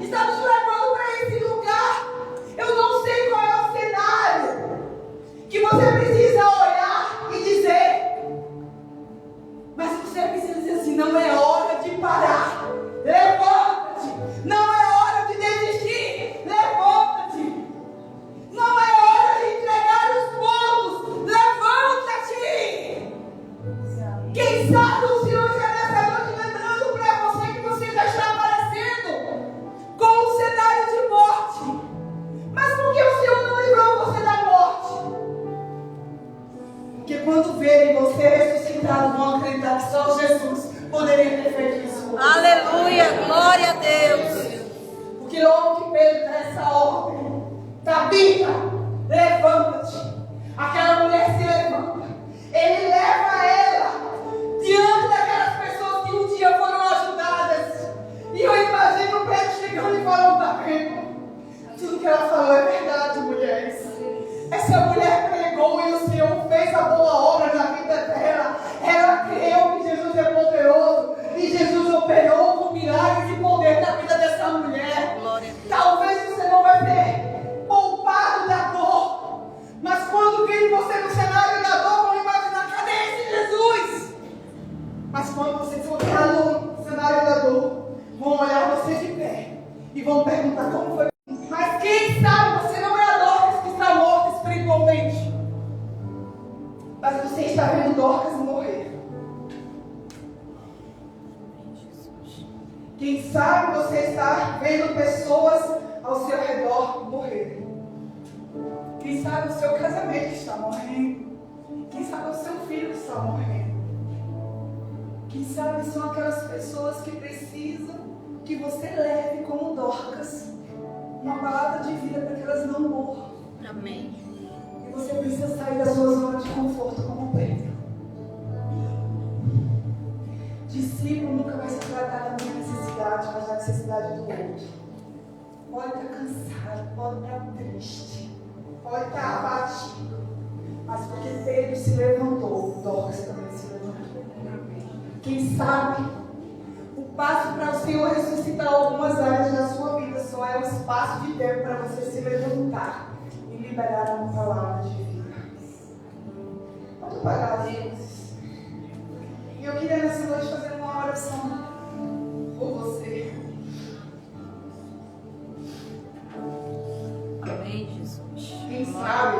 está nos levando para esse lugar. Eu não sei qual é o cenário que você precisa olhar e dizer, mas você precisa dizer assim: não é hora de parar. Levanta-te. Não é hora de desistir. Levanta-te. Não é hora de entregar os pontos. Levanta-te. Quem sabe o Senhor está nessa noite lembrando para você que você já está aparecendo com um cenário de morte. Mas por que o Senhor não livrou você da morte? Porque quando verem você ressuscitado, vão acreditar que só Jesus poderia ter feito isso. Aleluia. Glória a Deus. Porque logo que Pedro dá essa ordem, Tabita, levanta-te. Aquela mulher se levanta. Ele leva ela diante daquelas pessoas que um dia foram ajudadas. E eu imagino Pedro chegando e falando: tá vendo? Tudo que ela falou é verdade, mulheres. Essa mulher pregou e o Senhor fez a boa obra na vida dela. Ela creu que Jesus é poderoso. E Jesus operou com milagres e poder na vida dessa mulher. Talvez você não vai ter poupado da dor. Mas quando vir você no cenário da dor, vão imaginar: cadê esse Jesus? Mas quando você for no cenário da dor, vão olhar você de pé vão perguntar como foi. Mas quem sabe você não é a Dorcas que está morta espiritualmente. Mas você está vendo Dorcas morrer. Quem sabe você está vendo pessoas ao seu redor morrer. Quem sabe o seu casamento está morrendo. Quem sabe o seu filho está morrendo. Quem sabe são aquelas pessoas que precisam que você leve como Dorcas uma palavra de vida para que elas não morram. Amém. E você precisa sair da sua zona de conforto como Pedro. Discípulo nunca vai se tratar da minha necessidade, mas da necessidade do outro. Pode estar cansado, pode estar triste, pode estar abatido. Mas porque Pedro se levantou, Dorcas também se levantou. Quem sabe o passo para o Senhor ressuscitar algumas áreas da sua vida só é um espaço de tempo para você se levantar e liberar uma palavra de vida. Pode apagar as luzes. E eu queria nessa noite fazer uma oração por você. Amém, Jesus. Quem sabe,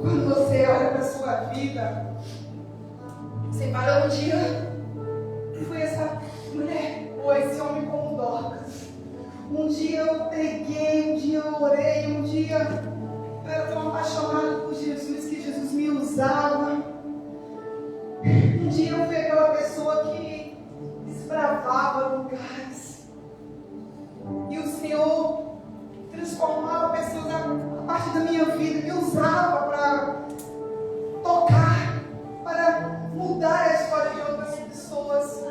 quando você olha para a sua vida, você fala, um dia fui essa mulher, ou esse homem como Dorcas. Um dia eu preguei, um dia eu orei, um dia eu era tão apaixonada por Jesus que Jesus me usava. Um dia eu fui aquela pessoa que desbravava lugares. E o Senhor transformava pessoas a partir da minha vida, me usava para tocar, para mudar a história de outras pessoas.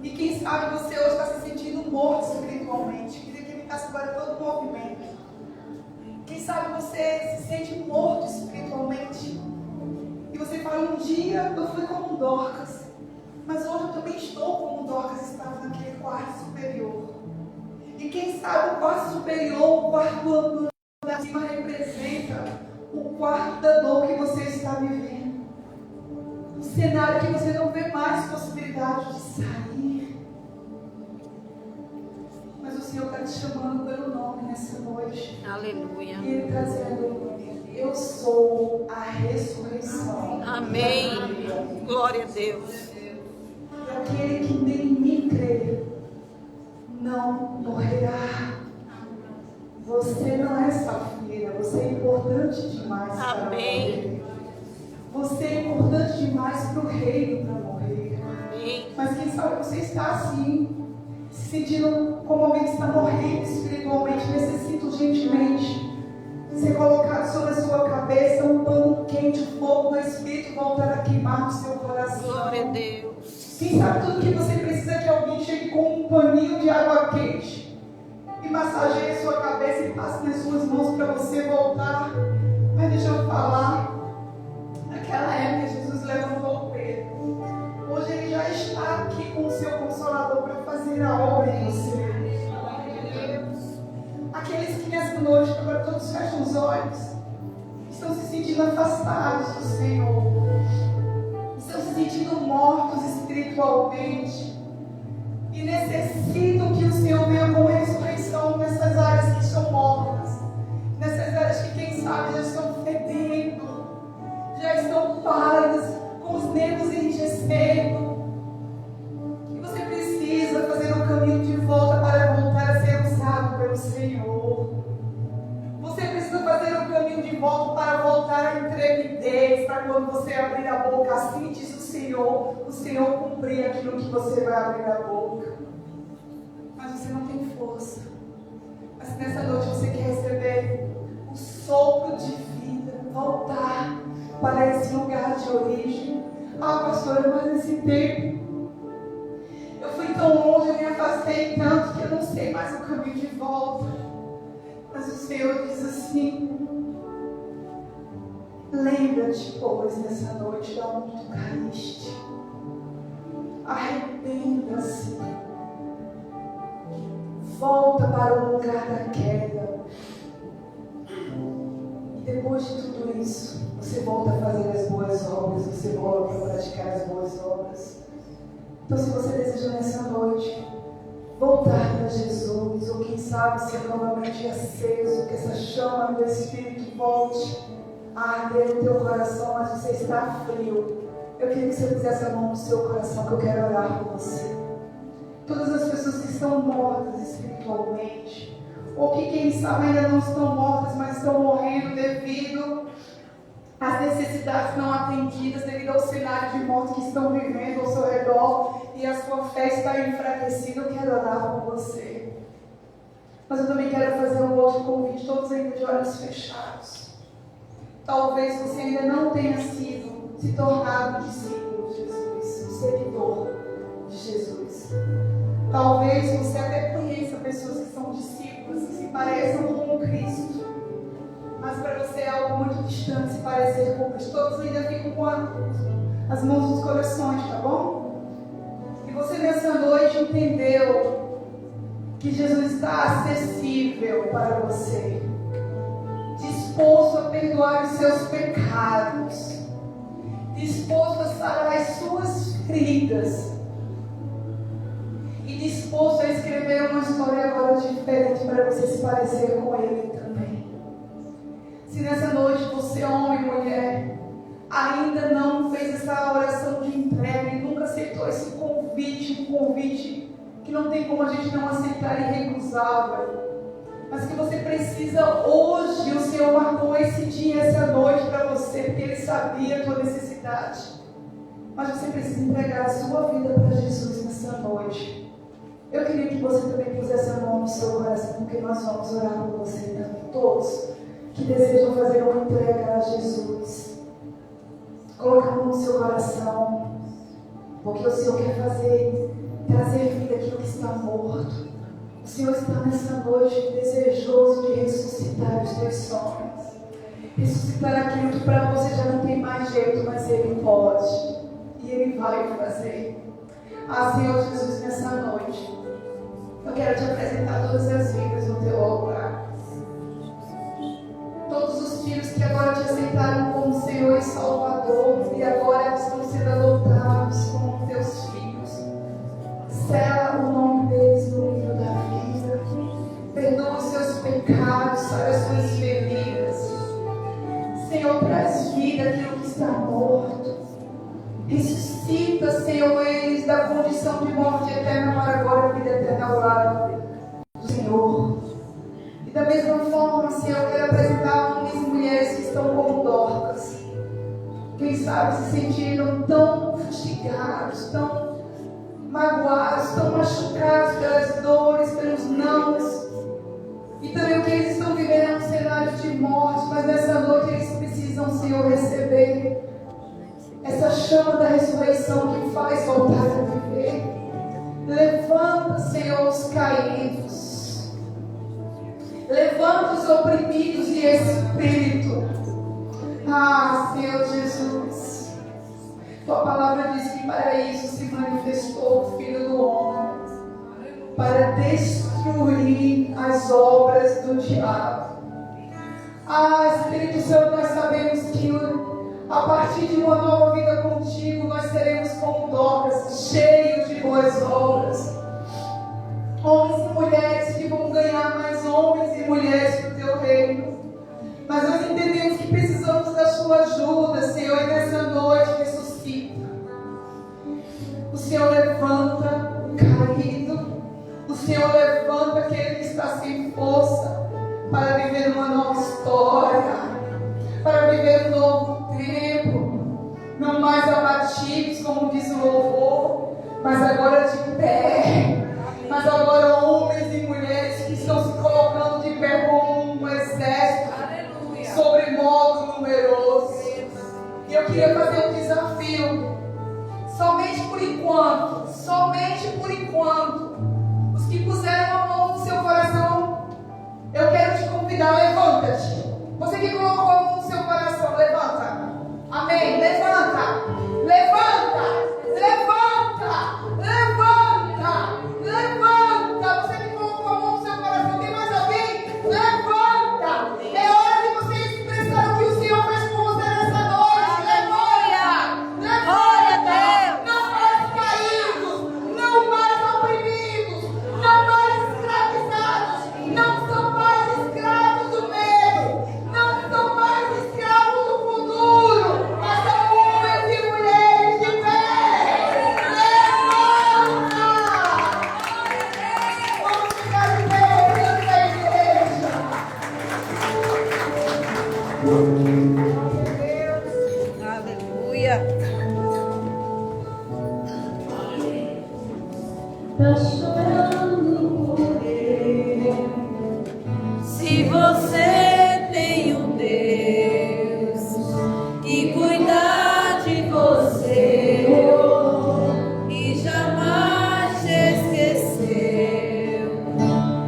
E quem sabe você hoje está se sentindo morto espiritualmente. Queria que imitasse agora todo o movimento. Quem sabe você se sente morto espiritualmente. E você fala, um dia eu fui como Dorcas, mas hoje eu também estou como Dorcas estava naquele quarto superior. E quem sabe o quarto superior, o quarto do andar de cima representa o quarto da dor que você está vivendo. Um cenário que você não vê mais possibilidade de sair. Mas o Senhor está te chamando pelo nome nessa noite. Aleluia. E Ele está dizendo, eu sou a ressurreição. Amém. Glória a Deus. E aquele que em mim crê não morrerá. Você não é safira, você é importante demais para morrer. Você é importante demais para o reino para morrer. Amém. Mas quem sabe você está assim, se sentindo como alguém que está morrendo espiritualmente, necessita urgentemente ser colocado sobre a sua cabeça um pano quente, o fogo do Espírito voltar a queimar no seu coração. Glória a Deus. Quem sabe tudo que você precisa é que alguém chegue com um paninho de água quente e massageie a sua cabeça e passe nas suas mãos para você voltar. Mas deixa eu falar, naquela época Jesus levantou Pedro. Hoje ele já está aqui com o seu Consolador para fazer a obra em você. Aqueles que nessa noite, agora todos fecham os olhos, estão se sentindo afastados do Senhor, estão se sentindo mortos espiritualmente e necessitam que o Senhor venha com ressurreição nessas áreas que estão mortas, nessas áreas que quem sabe já estão fedendo, já estão pálidas, com os nervos enrijecendo. E você precisa fazer o caminho de volta para voltar a ser usado pelo Senhor. Você precisa fazer o caminho de volta para voltar a intrepidez, para quando você abrir a boca, assim diz o Senhor cumprir aquilo que você vai abrir a boca. Mas você não tem força. Mas se nessa noite você quer receber o sopro de vida, voltar para esse lugar de origem. Ah, pastora, mas nesse tempo eu fui tão longe, eu me afastei tanto que eu não sei mais o caminho de volta. Mas o Senhor diz assim: lembra-te, pois, nessa noite da onde tu caíste. Arrependa-se. Volta para o lugar da queda. E depois de tudo isso, você volta a fazer as boas obras, você volta a praticar as boas obras. Então, se você deseja nessa noite voltar para Jesus, ou quem sabe ser novamente aceso, que essa chama do Espírito volte a arder no teu coração, mas você está frio, eu queria que você pusesse a mão no seu coração, que eu quero orar por você. Todas as pessoas que estão mortas espiritualmente, ou que quem sabe ainda não estão mortas, mas estão morrendo devido às necessidades não atendidas, devido ao cenário de morte que estão vivendo ao seu redor, e a sua fé está enfraquecida. Eu quero orar por você. Mas eu também quero fazer um outro convite, todos ainda de olhos fechados. Talvez você ainda não tenha se tornado um discípulo de Jesus, um seguidor de Jesus. Talvez você até conheça pessoas que são discípulos, que se pareçam com Cristo, mas para você é algo muito distante se parecer com Cristo. Todos ainda ficam com as mãos nos corações, tá bom? E você nessa noite entendeu que Jesus está acessível para você, disposto a perdoar os seus pecados, disposto a sarar as suas feridas e disposto a escrever uma história agora diferente para você se parecer com Ele também. Se nessa noite você, homem e mulher, ainda não fez essa oração de entrega e nunca aceitou esse convite, um convite que não tem como a gente não aceitar irrecusável, mas que você precisa hoje, o Senhor marcou esse dia, essa noite para você, porque Ele sabia a tua necessidade, mas você precisa entregar a sua vida para Jesus nessa noite. Eu queria que você também pusesse a mão no seu coração, porque nós vamos orar por você também, todos que desejam fazer uma entrega a Jesus. Coloque a mão no seu coração, porque o Senhor quer trazer vida àquilo que está morto. O Senhor está nessa noite desejoso de ressuscitar os teus sonhos, ressuscitar aquilo que para você já não tem mais jeito, mas Ele pode e Ele vai fazer. Senhor Jesus, nessa noite eu quero te apresentar todas as vidas no teu altar. Todos os filhos que agora te aceitaram como Senhor e Salvador e agora estão sendo adotados como teus filhos. Sela o nome deles no livro da vida. Perdoa os seus pecados, sara as suas feridas. Senhor, traz vida àquilo que está morto. Ressuscita, Senhor, eles da condição de morte eterna para agora a vida eterna ao lado do Senhor. E da mesma forma, Senhor, eu quero apresentar homens e mulheres que estão como Dorcas. Quem sabe se sentiram tão fustigados, tão magoados, tão machucados pelas dores, pelos nãos. E também o que eles estão vivendo é um cenário de morte, mas nessa noite eles precisam, Senhor, receber essa chama da ressurreição que faz voltar a viver. Levanta, Senhor, os caídos. Levanta os oprimidos de espírito. Senhor Jesus, tua palavra diz que para isso se manifestou o Filho do Homem, para destruir as obras do diabo. Espírito Santo, nós sabemos que a partir de uma nova vida contigo, nós seremos como Dorcas, cheios de boas obras. Homens e mulheres que vão ganhar mais homens e mulheres para o teu reino. Mas nós entendemos que precisamos da sua ajuda, Senhor, e nessa noite ressuscita. O Senhor levanta o caído. O Senhor levanta aquele que está sem força para viver uma nova história, para viver um novo tempo, não mais abatidos, como diz o louvor, mas agora de pé, mas agora homens e mulheres que estão se colocando de pé como um exército, sobre modo numeroso. E eu queria fazer um desafio, somente por enquanto, os que puseram a mão no seu coração, eu quero te convidar, levanta-te. Você que colocou a mão no seu coração, levanta. Amém? Levanta. Levanta. Levanta. Levanta. Levanta. Você que colocou a mão no seu coração, tem mais alguém? Levanta. É hora de você expressar o que o Senhor fez com você nessa noite. Levanta. Levanta. Não mais caídos. tá chorando por ele. Se você tem um Deus que cuida de você e jamais te esqueceu,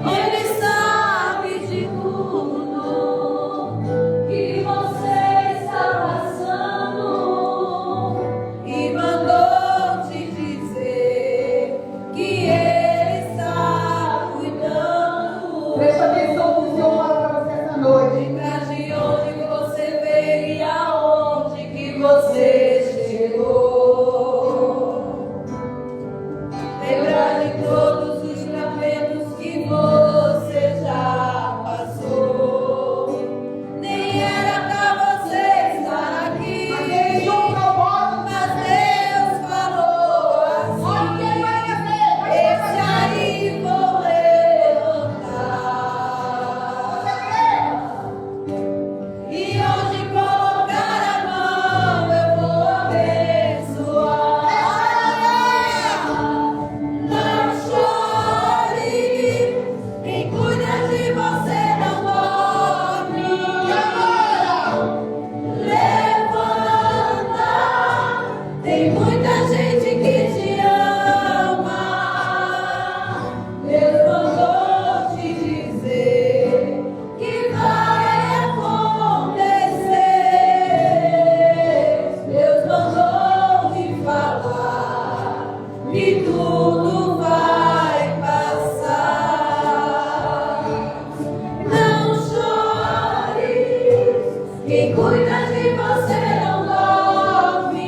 Ele sabe de tudo que você está passando e mandou te dizer que Ele está cuidando. Preste atenção no que o Senhor fala para você essa noite. Lembra de onde você veio e aonde que você chegou. Lembra de todos os livramentos que você já passou. Nem era pra você estar aqui, Mas Ele tinha um propósito. mas Deus falou assim: Olha o que Ele vai fazer. esse aí vou levantar. E onde colocar a mão eu vou abençoar. Não chore, quem cuida de você não dorme. Levanta, tem muita gente que te ama. Deus mandou te dizer que vai acontecer. Deus mandou te falar que tudo vai passar. Não chore, quem cuida de você não dorme.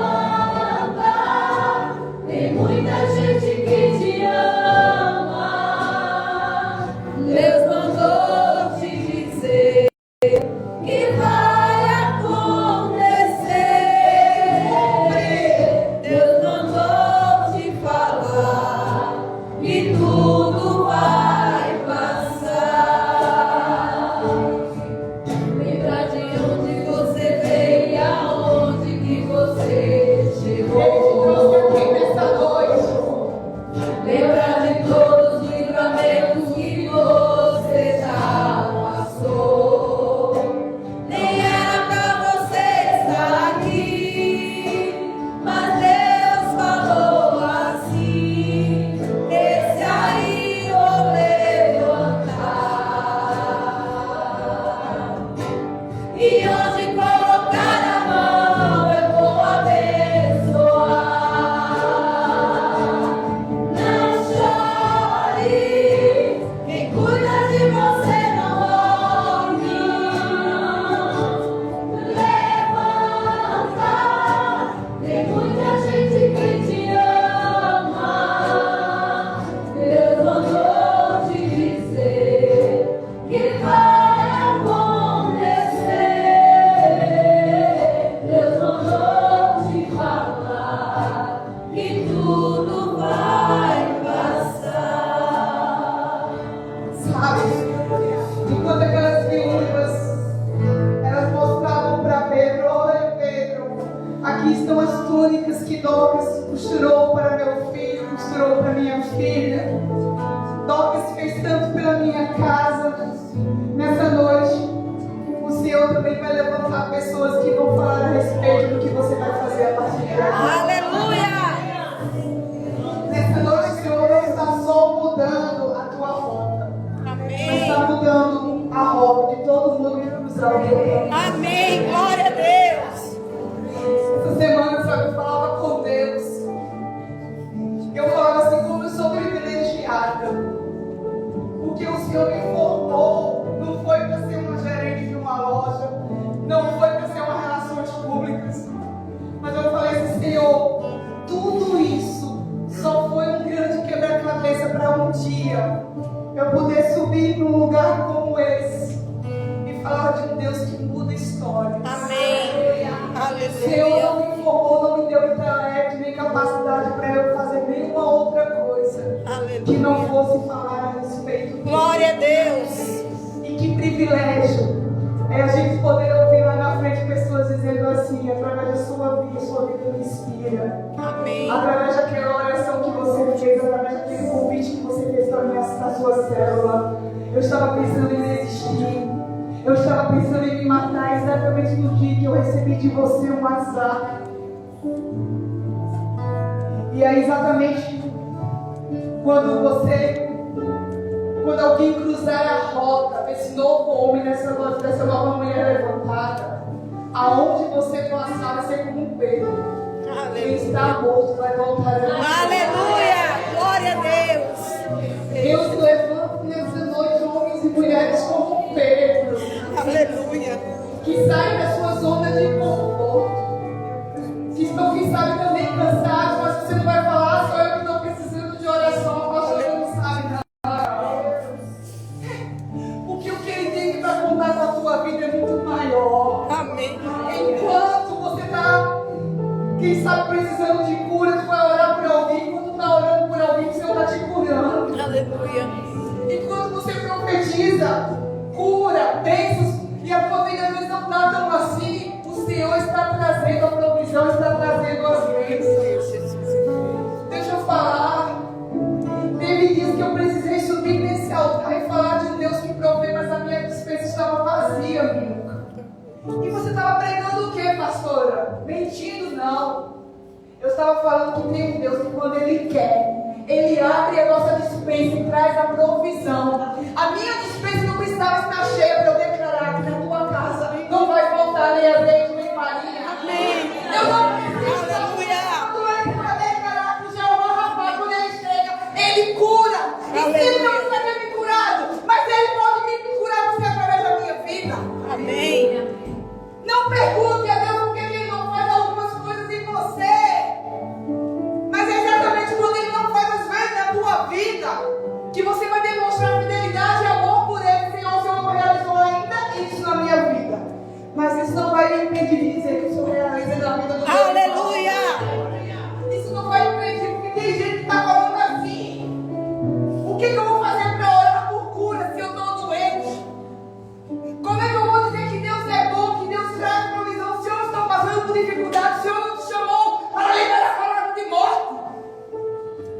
Levanta, tem muita gente que te ama. Deus mandou te dizer que vai acontecer. Deus mandou te falar que tudo vai passar. Lembra de onde você veio e aonde que você chegou. Ele te trouxe aqui nessa noite. Lembra de todos os livramentos que você já passou. Nem era pra você estar aqui, mas Deus falou assim: esse aí vou levantar. E onde colocar a mão eu vou abençoar. Não chore, quem cuida de você não dorme. Levanta, tem muita gente que te ama. Deus mandou te dizer que vai acontecer. Deus mandou te falar que tudo vai passar. Sabe? Enquanto aquelas viúvas, elas mostravam para Pedro: olha, Pedro, aqui estão as túnicas que Dorcas costurou para meu filho, costurou para minha filha. Dorcas fez tanto pela minha casa. Nessa noite, o Senhor também vai levantar pessoas que vão falar a respeito do que você vai fazer a partir de agora. Aleluia! Nessa noite, o Senhor não está só mudando a tua roupa, mas Amém. está mudando a roupa de todo mundo que cruzar o teu caminho. Amém. Glória a Deus. Essa semana, sabe, eu falava com Deus. Eu falava assim: como eu sou privilegiada. Porque o Senhor me formou. Não foi para ser uma gerente de uma loja. Não foi para ser uma relações públicas. Mas eu falei assim: Senhor, tudo isso só foi um grande quebra-cabeça para um dia eu poder subir num lugar como esse e falar de um Deus que muda histórias. Amém. O Senhor Aleluia. não me formou, não me deu intelecto nem capacidade para eu fazer nenhuma outra coisa que não Aleluia. fosse falar a respeito dele. Glória a Deus. E que privilégio é a gente poder ouvir lá na frente pessoas dizendo assim: através da sua vida me inspira. Amém. Amém. Através daquela oração que você fez, através daquele convite que você fez para na sua célula, eu estava pensando em desistir. Eu estava pensando em me matar exatamente no dia que eu recebi de você um WhatsApp. E é exatamente quando alguém cruzar a rota desse novo homem, dessa nova mulher levantada, aonde você passar vai ser como um Pedro. Quem está morto vai voltar a viver. Aleluia. Glória a Deus. Deus levanta nessa noite homens e mulheres como Pedro, Aleluia. que saem da sua zona de conforto, que estão, quem sabe, também cansados, mas você não vai falar, só eu que estou precisando de oração, a pastora não sabe nada. Porque o que ele tem para contar com a tua vida é muito maior. Amém. Enquanto você está, quem sabe, precisando de cura, tu vai orar por alguém. Enquanto tu está orando por alguém, o Senhor está te curando. Aleluia. Enquanto você profetiza cura, bênçãos, e a tua vida às vezes não está tão assim, o Senhor está trazendo a provisão, está trazendo as bênçãos. Deixa eu falar. Teve dias que eu precisei subir nesse altar e falar de um Deus que provê, mas a minha despensa estava vazia, amigo. E você estava pregando o que, pastora? Mentindo, não. Eu estava falando que tem um Deus que quando Ele quer, Ele abre a nossa despensa e traz a provisão. A minha despensa não precisava estar cheia para eu declarar que na tua casa não vai faltar nem azeite nem farinha. Amém. Eu não preciso. Aleluia. Quando ele para declarar que Jeová Rapá, quando Ele chega, Ele cura. E se Ele não precisa ter me curado, mas Ele pode me curar você através da minha vida. Amém. Não pergunte a Deus por que Ele não faz algumas coisas em você. Mas é exatamente quando Ele não faz as vezes na tua vida que você vai demonstrar fidelidade e amor por Ele. Senhor, o Senhor não realizou ainda isso na minha vida. Mas isso não vai me impedir de dizer que o Senhor realiza na vida do meu Aleluia. irmão. Isso não vai impedir, porque tem gente que está falando assim. O que eu vou fazer para orar por cura se eu estou doente? Como é que eu vou dizer que Deus é bom, que Deus traz provisão, se eu estou passando por dificuldade, se o Senhor não te chamou para liberar a palavra de morte?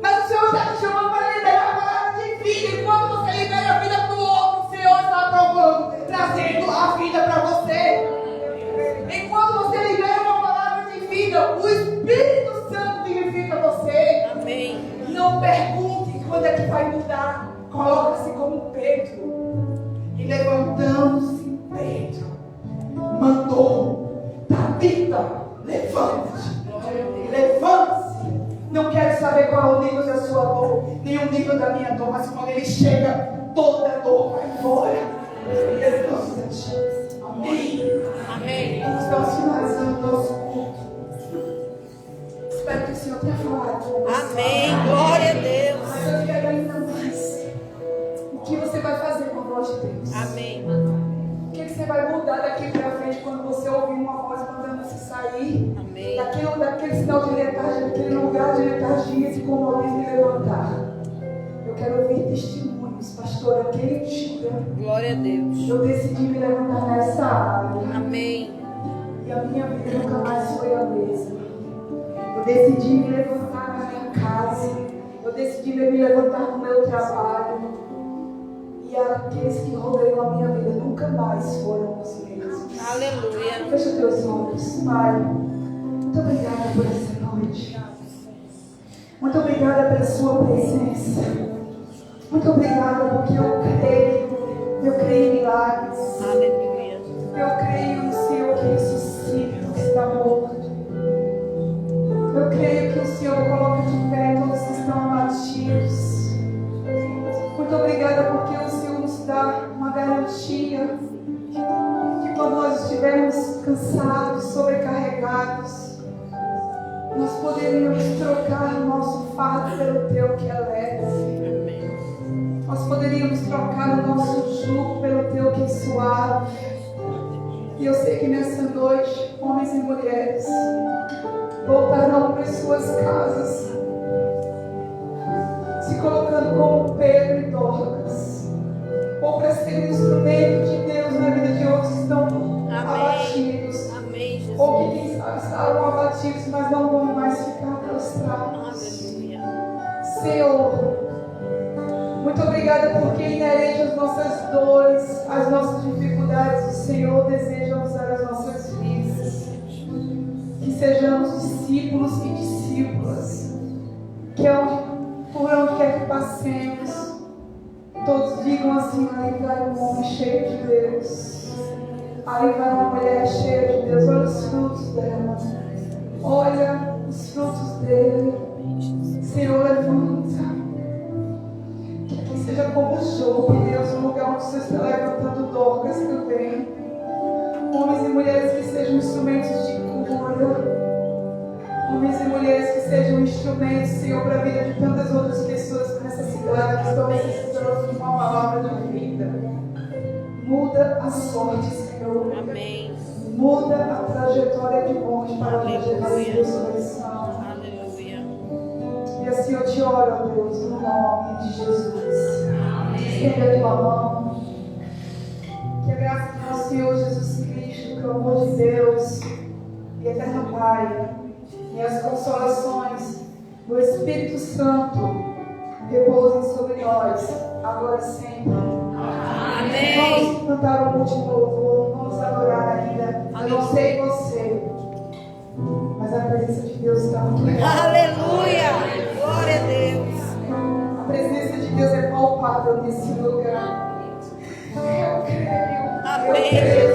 Mas o Senhor está te chamando para liberar a palavra de vida. E quando você libera a vida para o outro, o Senhor está aprovando, trazendo a vida para você. Enquanto você libera uma palavra de vida, o Espírito Santo vivifica você. Amém. Não pergunte quando é que vai mudar. Coloca-se como Pedro. E levantando-se, Pedro mandou: Tabita, levante-te. Levante-se. Não quero saber qual é o nível da sua dor, nem o nível da minha dor, mas quando ele chega, toda dor vai embora. Levanta-te. Amém. Amém. Estamos finalizando o nosso culto. Espero que o Senhor tenha falado. Amém. Glória a Deus. Mas eu quero ainda mais. O que você vai fazer com a voz de Deus? Amém. O que você vai mudar daqui para frente quando você ouvir uma voz mandando você sair? Amém. Daquele sinal de letargia, daquele lugar de letargia e comodismo e levantar. Eu quero ouvir testemunhos, pastora, aquele dia Glória a Deus. eu decidi me levantar nessa área. Amém. E a minha vida nunca mais foi a mesma. Eu decidi me levantar na minha casa. Eu decidi me levantar no meu trabalho. E aqueles que rodeiam a minha vida nunca mais foram os mesmos. Aleluia. Fecha teus olhos, Pai. Muito obrigada por essa noite. Muito obrigada pela sua presença. Muito obrigada porque eu creio em milagres. Aleluia. Eu creio no Senhor que ressuscita o que está morto. Eu creio que o Senhor coloca de pé todos que estão abatidos. Muito obrigada porque o Senhor nos dá uma garantia que quando nós estivermos cansados, sobrecarregados, nós poderíamos trocar o nosso fardo pelo Teu que é leve. Nós poderíamos trocar o nosso jugo pelo Teu que é suave. E eu sei que nessa noite, homens e mulheres voltarão para as suas casas, se colocando como Pedro e Dorcas, ou para ser um instrumento de Deus na vida de outros que estão abatidos, Amém, Jesus. ou que quem sabe estavam abatidos, mas não vão mais ficar prostrados. Senhor, muito obrigada porque inerente às nossas dores, às nossas dificuldades, o Senhor deseja usar as nossas vidas. Que sejamos discípulos e discípulas. Que por onde quer que passemos, todos digam assim: aí vai um homem cheio de Deus. Aí vai uma mulher cheia de Deus. Olha os frutos dela. Olha os frutos dele. Senhor, levanta. Que seja como Job, Deus, no lugar onde o Senhor está levantando Dorcas também. Homens e mulheres que sejam instrumentos de cura. Homens e mulheres que sejam instrumentos, Senhor, para a vida de tantas outras pessoas nessa cidade que estão necessitando de uma palavra de vida. Muda a sorte, Senhor. Amém. Muda a trajetória de morte para a trajetória de ressurreição. Aleluia. E assim eu te oro, ó Deus, no nome de Jesus. Estenda a tua mão. Que a graça do nosso Senhor Jesus Cristo, que o amor de Deus e eterno Pai, e as consolações do Espírito Santo repousem sobre nós, agora e sempre. Amém. Vamos cantar um último louvor, vamos adorar ainda. Eu não sei você, mas a presença de Deus está aqui. Aleluia. Glória a Deus. A presença de Deus é palpável nesse lugar. Eu creio. Amém.